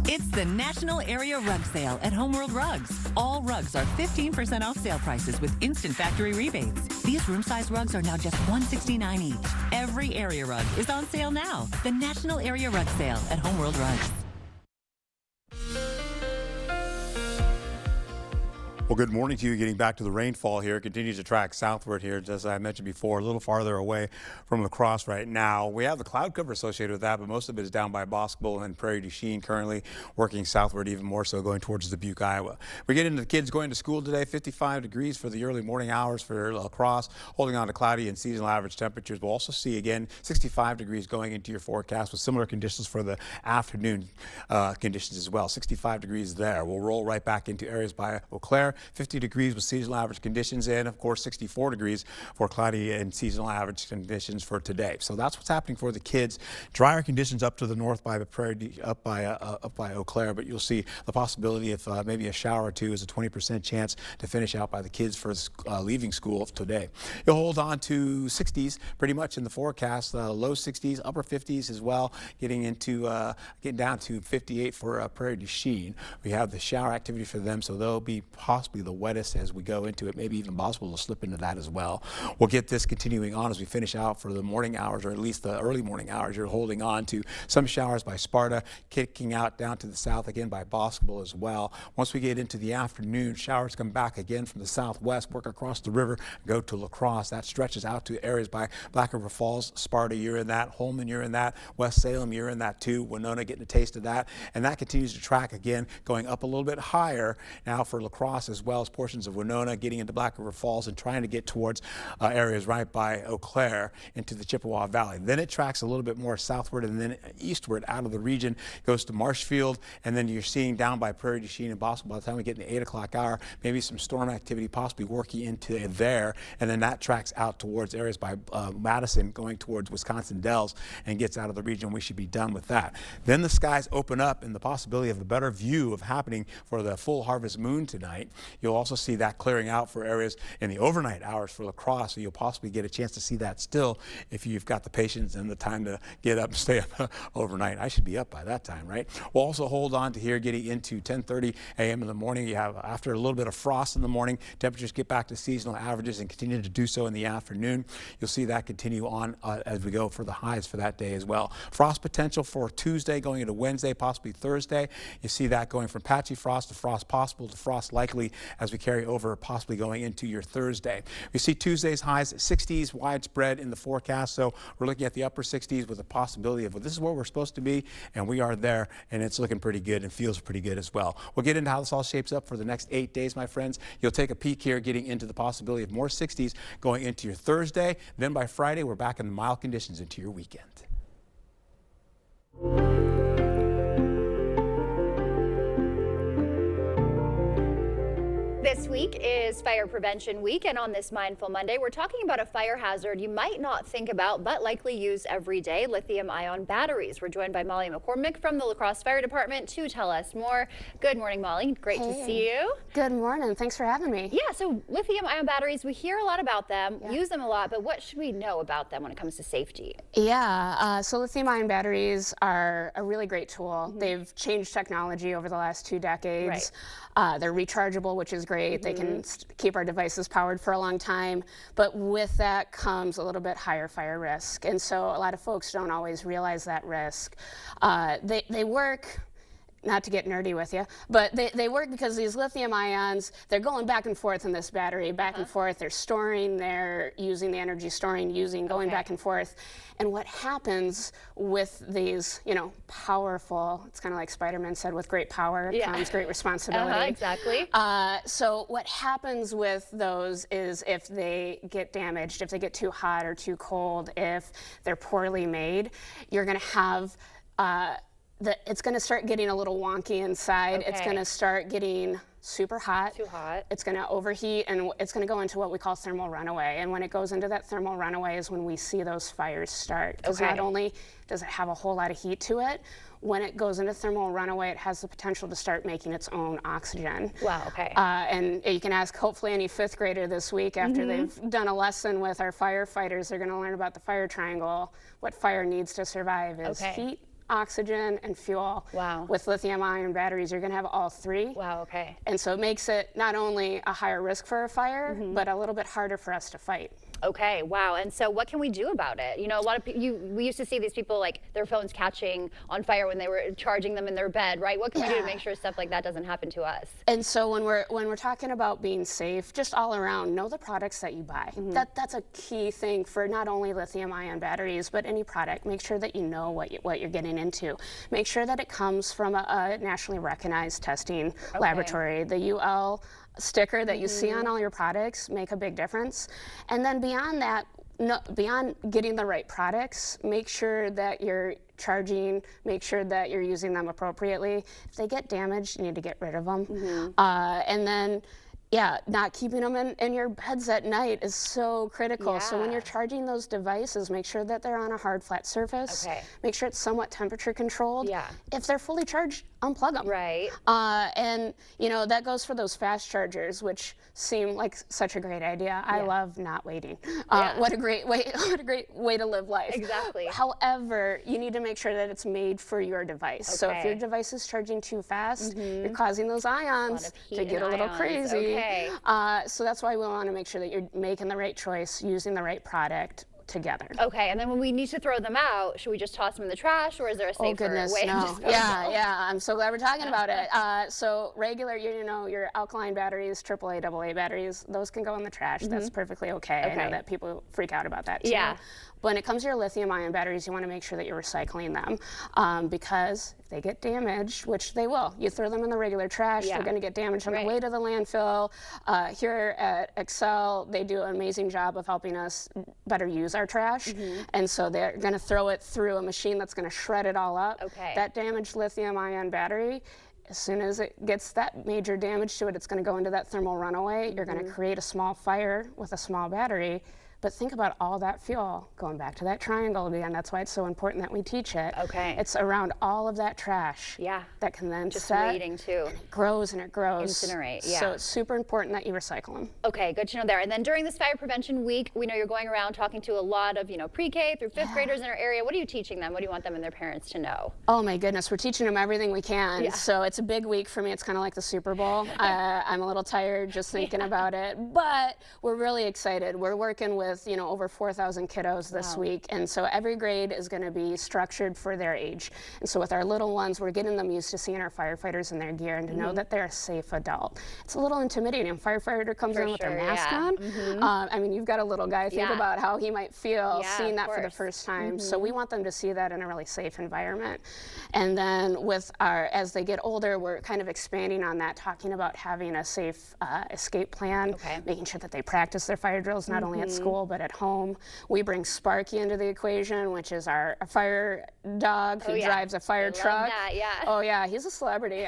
S4: It's the National Area Rug Sale at Homeworld Rugs. All rugs are 15% off sale prices with instant factory rebates. These room-size rugs are now just $169 each. Every area rug is on sale now. The National Area Rug Sale at Homeworld Rugs.
S31: Well, good morning to you. Getting back to the rainfall here. It continues to track southward here, as I mentioned before, a little farther away from La Crosse right now. We have the cloud cover associated with that, but most of it is down by Boscobel and Prairie du Chien, currently working southward, even more so going towards Dubuque, Iowa. We get into the kids going to school today. 55 degrees for the early morning hours for La Crosse, holding on to cloudy and seasonal average temperatures. We'll also see, again, 65 degrees going into your forecast with similar conditions for the afternoon conditions as well. 65 degrees there. We'll roll right back into areas by Eau Claire. 50 degrees with seasonal average conditions, and of course 64 degrees for cloudy and seasonal average conditions for today. So that's what's happening for the kids. Drier conditions up to the north by the prairie, up by Eau Claire, but you'll see the possibility of maybe a shower or two is a 20% chance to finish out by the kids for leaving school today. You'll hold on to 60s pretty much in the forecast, low 60s, upper 50s as well, getting down to 58 for Prairie du Chien. We have the shower activity for them, so they'll be possibly the wettest as we go into it, maybe even possible to slip into that as well. We'll get this continuing on as we finish out for the morning hours, or at least the early morning hours. You're holding on to some showers by Sparta, kicking out down to the south again by Boscobel as well. Once we get into the afternoon, showers come back again from the southwest, work across the river, go to La Crosse. That stretches out to areas by Black River Falls. Sparta, you're in that. Holman, you're in that. West Salem, you're in that too. Winona getting a taste of that. And that continues to track again, going up a little bit higher now for La Crosse, as well as portions of Winona, getting into Black River Falls and trying to get towards areas right by Eau Claire into the Chippewa Valley. Then it tracks a little bit more southward and then eastward out of the region, goes to Marshfield, and then you're seeing down by Prairie du Chien and Boston by the time we get in the 8 o'clock hour, maybe some storm activity possibly working into there, and then that tracks out towards areas by Madison, going towards Wisconsin Dells, and gets out of the region. We should be done with that. Then the skies open up and the possibility of a better view of happening for the full harvest moon tonight. You'll also see that clearing out for areas in the overnight hours for La Crosse, so you'll possibly get a chance to see that still if you've got the patience and the time to get up and stay up overnight. I should be up by that time, right? We'll also hold on to here getting into 10:30 a.m. in the morning. You have, after a little bit of frost in the morning, temperatures get back to seasonal averages and continue to do so in the afternoon. You'll see that continue on as we go for the highs for that day as well. Frost potential for Tuesday going into Wednesday, possibly Thursday. You see that going from patchy frost to frost possible to frost likely as we carry over, possibly going into your Thursday. We see Tuesday's highs 60s widespread in the forecast, so we're looking at the upper 60s with a possibility of, well, this is where we're supposed to be, and we are there, and it's looking pretty good and feels pretty good as well. We'll get into how this all shapes up for the next 8 days, my friends. You'll take a peek here getting into the possibility of more 60s going into your Thursday. Then by Friday, we're back in the mild conditions into your weekend.
S2: This week is Fire Prevention Week, and on this Mindful Monday, we're talking about a fire hazard you might not think about but likely use every day: lithium-ion batteries. We're joined by Molly McCormick from the La Crosse Fire Department to tell us more. Good morning, Molly. Great to see you.
S1: Good morning. Thanks for having me.
S2: Yeah, so lithium-ion batteries, we hear a lot about them, use them a lot, but what should we know about them when it comes to safety?
S1: Yeah, so lithium-ion batteries are a really great tool. They've changed technology over the last 2 decades. They're rechargeable, which is great. They can keep our devices powered for a long time, but with that comes a little bit higher fire risk, and so a lot of folks don't always realize that risk. They work, not to get nerdy with you, but they work because these lithium ions, they're going back and forth in this battery, back and forth. They're storing, they're using the energy, storing, using, going back and forth. And what happens with these, you know, powerful, it's kind of like Spider-Man said, with great power comes great responsibility.
S2: Exactly.
S1: So what happens with those is if they get damaged, if they get too hot or too cold, if they're poorly made, you're going to have it's going to start getting a little wonky inside. It's going to start getting super hot.
S2: Too hot.
S1: It's going to overheat, and it's going to go into what we call thermal runaway. And when it goes into that thermal runaway is when we see those fires start. Because not only does it have a whole lot of heat to it, when it goes into thermal runaway, it has the potential to start making its own oxygen.
S2: Wow, okay.
S1: And you can ask hopefully any 5th grader this week after they've done a lesson with our firefighters, they're going to learn about the fire triangle. What fire needs to survive is heat, oxygen, and fuel.
S2: Wow.
S1: With lithium-ion batteries, you're going to have all 3.
S2: Wow, okay.
S1: And so it makes it not only a higher risk for a fire, but a little bit harder for us to fight.
S2: Okay, wow. And so what can we do about it? You know, a lot of we used to see these people, like, their phones catching on fire when they were charging them in their bed, right? What can we do to make sure stuff like that doesn't happen to us?
S1: And so when we're talking about being safe, just all around, know the products that you buy. That's a key thing for not only lithium-ion batteries, but any product. Make sure that you know what you're getting into. Make sure that it comes from a nationally recognized testing laboratory. The UL sticker that you see on all your products make a big difference. And then beyond that, beyond getting the right products, make sure that you're charging, make sure that you're using them appropriately. If they get damaged, you need to get rid of them. And then Yeah, not keeping them in your beds at night is so critical. So when
S2: Yeah.
S1: you're charging those devices, make sure that they're on a hard, flat surface.
S2: Okay.
S1: Make sure it's somewhat temperature controlled.
S2: Yeah.
S1: If they're fully charged, unplug them.
S2: Right.
S1: And you know that goes for those fast chargers, which seem like such a great idea. I love not waiting.
S2: Yeah.
S1: What a great way! What a great way to live life.
S2: Exactly.
S1: However, you need to make sure that it's made for your device. So if your
S2: Okay.
S1: device is charging too fast, you're causing those ions
S2: heat
S1: to get a
S2: and
S1: little
S2: ions.
S1: crazy.
S2: Okay.
S1: So that's why we want to make sure that you're making the right choice, using the right product together.
S2: Okay, and then when we need to throw them out, should we just toss them in the trash, or is there a safer
S1: Oh goodness,
S2: way of
S1: no.
S2: just throwing them?
S1: Yeah, I'm so glad we're talking about it. So regular, you know, your alkaline batteries, AAA, AA batteries, those can go in the trash. That's perfectly okay. I know
S2: Okay.
S1: that people freak out about that too.
S2: Yeah.
S1: But when it comes to your lithium-ion batteries, you want to make sure that you're recycling them because if they get damaged, which they will, you throw them in the regular trash,
S2: Yeah.
S1: they're going to get damaged on the way to the landfill. Here at Excel, they do an amazing job of helping us better use our trash. And so they're going to throw it through a machine that's going to shred it all up.
S2: Okay.
S1: That damaged lithium-ion battery, as soon as it gets that major damage to it, it's going to go into that thermal runaway. You're going to create a small fire with a small battery. But think about all that fuel going back to that triangle again. That's why it's so important that we teach it.
S2: Okay.
S1: It's around all of that trash that can then
S2: Just
S1: set,
S2: waiting too.
S1: and it grows and it grows.
S2: Incinerate, yeah.
S1: So it's super important that you recycle them.
S2: Okay, good to know there. And then during this Fire Prevention Week, we know you're going around talking to a lot of, pre-K through fifth graders in our area. What are you teaching them? What do you want them and their parents to know?
S1: Oh my goodness, we're teaching them everything we can.
S2: Yeah.
S1: So it's a big week for me. It's kind of like the Super Bowl. I'm a little tired just thinking about it, but we're really excited. We're working with, over 4,000 kiddos this week. And so every grade is going to be structured for their age. And so with our little ones, we're getting them used to seeing our firefighters in their gear and to know that they're a safe adult. It's a little intimidating. A firefighter comes in with their mask on. You've got a little guy. Think about how he might feel seeing that for the first time. So we want them to see that in a really safe environment. And then as they get older, we're kind of expanding on that, talking about having a safe escape plan, making sure that they practice their fire drills not only at school but at home. We bring Sparky into the equation, which is our fire dog who drives a fire truck.
S2: That, yeah.
S1: Oh yeah, he's a celebrity.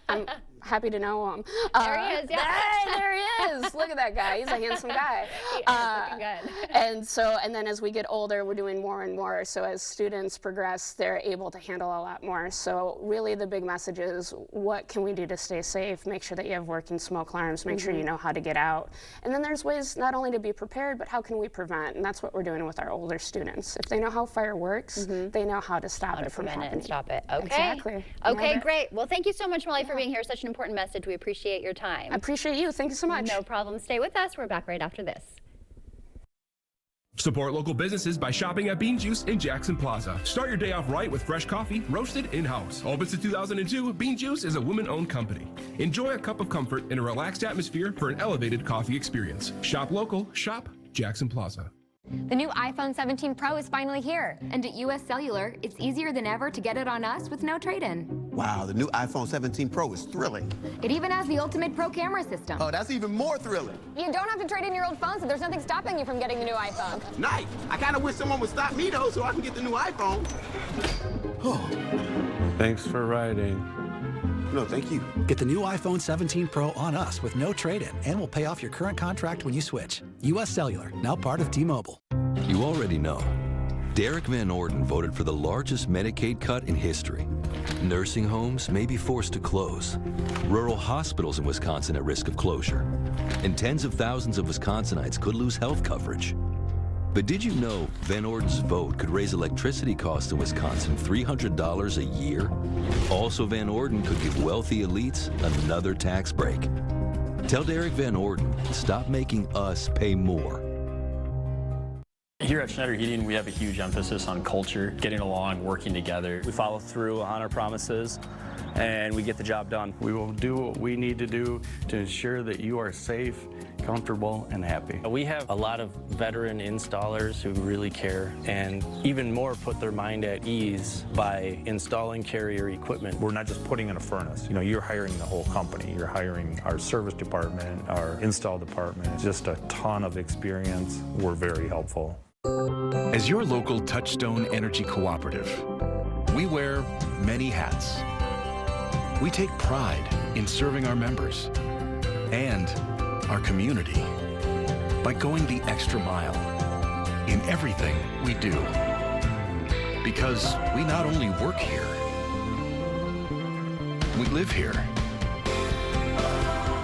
S1: I'm happy to know him.
S2: There he is, yeah.
S1: Hey, there he is. Look at that guy. He's a handsome guy.
S2: He is looking good.
S1: And then as we get older, we're doing more and more. So as students progress, they're able to handle a lot more. So really the big message is, what can we do to stay safe? Make sure that you have working smoke alarms. Make sure you know how to get out. And then there's ways not only to be prepared, but how can we prevent? And that's what we're doing with our older students. If they know how fire works, they know how to stop it from
S2: Prevent it
S1: happening.
S2: and stop it. Okay.
S1: Exactly.
S2: Okay,
S1: Nailed it.
S2: great. Well, thank you so much, Molly, for being here. Such an important message. We appreciate your time.
S1: I appreciate you. Thank you so much.
S2: No problem. Stay with us. We're back right after this.
S6: Support local businesses by shopping at Bean Juice in Jackson Plaza. Start your day off right with fresh coffee, roasted in-house. Open since 2002, Bean Juice is a women-owned company. Enjoy a cup of comfort in a relaxed atmosphere for an elevated coffee experience. Shop local, shop Jackson Plaza.
S7: The new iPhone 17 Pro is finally here, and at US Cellular, it's easier than ever to get it on us with no trade-in.
S8: Wow, the new iPhone 17 Pro is thrilling.
S7: It even has the ultimate pro camera system.
S8: Oh, that's even more thrilling.
S7: You don't have to trade in your old phone, so there's nothing stopping you from getting the new iPhone.
S8: Nice. I kind of wish someone would stop me, though, so I can get the new iPhone.
S9: Thanks for riding.
S8: No, thank you.
S12: Get the new iPhone 17 Pro on us with no trade-in, and we'll pay off your current contract when you switch. US Cellular, now part of T-Mobile.
S24: You already know. Derek Van Orden voted for the largest Medicaid cut in history. Nursing homes may be forced to close. Rural hospitals in Wisconsin at risk of closure. And tens of thousands of Wisconsinites could lose health coverage. But did you know Van Orden's vote could raise electricity costs in Wisconsin $300 a year? Also, Van Orden could give wealthy elites another tax break. Tell Derek Van Orden, stop making us pay more.
S25: Here at Schneider Heating, we have a huge emphasis on culture, getting along, working together. We follow through on our promises, and we get the job done.
S9: We will do what we need to do to ensure that you are safe, comfortable, and happy.
S25: We have a lot of veteran installers who really care and even more put their mind at ease by installing Carrier equipment.
S26: We're not just putting in a furnace. You're hiring the whole company. You're hiring our service department, our install department. Just a ton of experience. We're very helpful.
S27: As your local Touchstone Energy Cooperative, we wear many hats. We take pride in serving our members, and our community by going the extra mile in everything we do. Because we not only work here, we live here.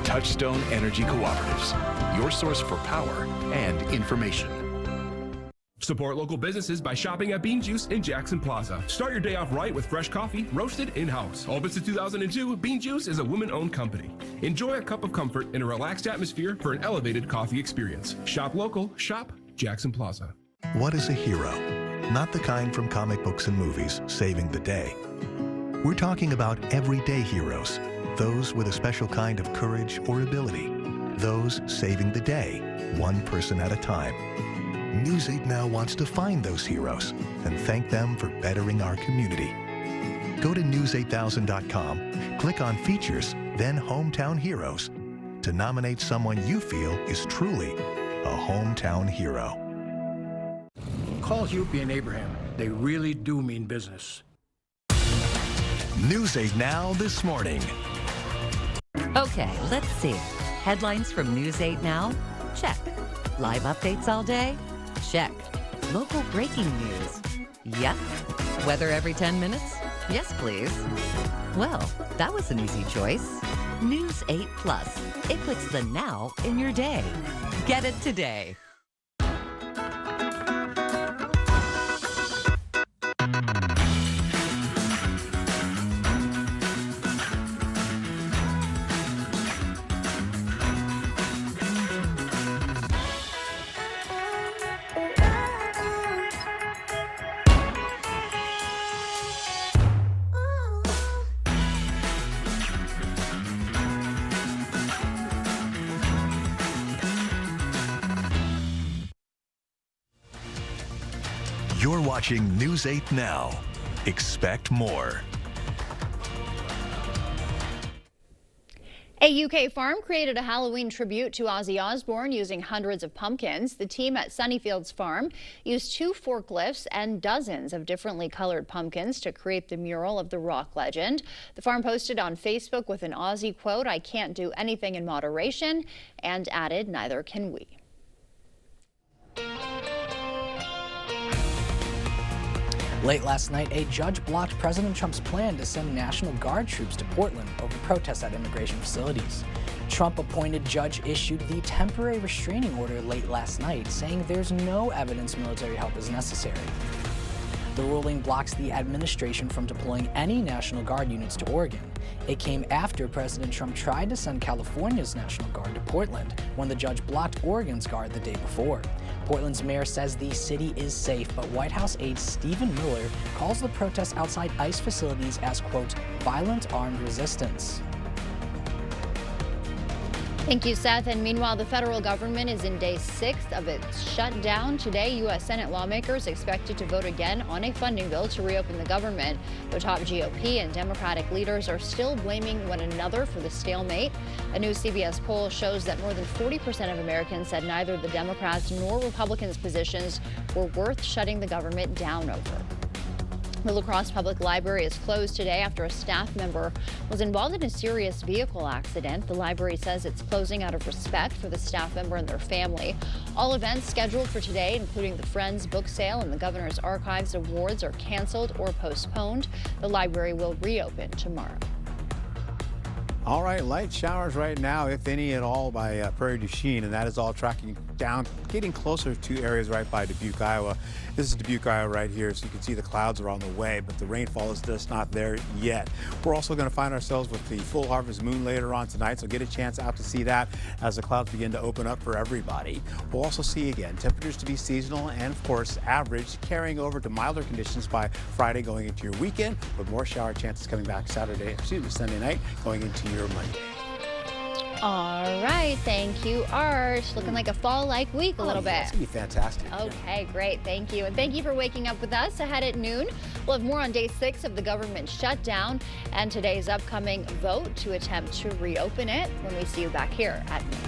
S27: Touchstone Energy Cooperatives, your source for power and information.
S6: Support local businesses by shopping at Bean Juice in Jackson Plaza. Start your day off right with fresh coffee, roasted in-house. Open since 2002, Bean Juice is a women-owned company. Enjoy a cup of comfort in a relaxed atmosphere for an elevated coffee experience. Shop local, shop Jackson Plaza.
S3: What is a hero? Not the kind from comic books and movies, saving the day. We're talking about everyday heroes, those with a special kind of courage or ability, those saving the day, one person at a time. News 8 Now wants to find those heroes and thank them for bettering our community. Go to news8000.com, click on Features, then Hometown Heroes to nominate someone you feel is truly a hometown hero.
S22: Call Hupy and Abraham. They really do mean business.
S3: News 8 Now this morning.
S5: Okay, let's see. Headlines from News 8 Now? Check. Live updates all day? Check. Local breaking news? Yep. Weather every 10 minutes? Yes, please. Well, that was an easy choice. News 8 Plus. It puts the now in your day. Get it today.
S3: You're watching News 8 Now. Expect more.
S2: A UK farm created a Halloween tribute to Ozzy Osbourne using hundreds of pumpkins. The team at Sunnyfields Farm used 2 forklifts and dozens of differently colored pumpkins to create the mural of the rock legend. The farm posted on Facebook with an Ozzy quote, "I can't do anything in moderation," and added, "Neither can we."
S11: Late last night, a judge blocked President Trump's plan to send National Guard troops to Portland over protests at immigration facilities. Trump-appointed judge issued the temporary restraining order late last night, saying there's no evidence military help is necessary. The ruling blocks the administration from deploying any National Guard units to Oregon. It came after President Trump tried to send California's National Guard to Portland, when the judge blocked Oregon's Guard the day before. Portland's mayor says the city is safe, but White House aide Stephen Miller calls the protests outside ICE facilities as, quote, violent armed resistance.
S2: Thank you, Seth. And meanwhile, the federal government is in day 6 of its shutdown. Today, U.S. Senate lawmakers expected to vote again on a funding bill to reopen the government. The top GOP and Democratic leaders are still blaming one another for the stalemate. A new CBS poll shows that more than 40% of Americans said neither the Democrats nor Republicans' positions were worth shutting the government down over. The La Crosse Public Library is closed today after a staff member was involved in a serious vehicle accident. The library says it's closing out of respect for the staff member and their family. All events scheduled for today, including the Friends book sale and the Governor's Archives Awards, are canceled or postponed. The library will reopen tomorrow.
S31: All right, light showers right now, if any at all, by Prairie du Chien, and that is all tracking down, getting closer to areas right by Dubuque, Iowa. This is Dubuque, Iowa right here, so you can see the clouds are on the way, but the rainfall is just not there yet. We're also going to find ourselves with the full harvest moon later on tonight, so get a chance out to see that as the clouds begin to open up for everybody. We'll also see again temperatures to be seasonal and, of course, average, carrying over to milder conditions by Friday going into your weekend, with more shower chances coming back Sunday night going into your Monday.
S2: All right, thank you, Art. Looking like a fall-like week a little bit.
S31: It's going to be fantastic.
S2: Okay, great, thank you. And thank you for waking up with us ahead at noon. We'll have more on day 6 of the government shutdown and today's upcoming vote to attempt to reopen it when we see you back here at noon.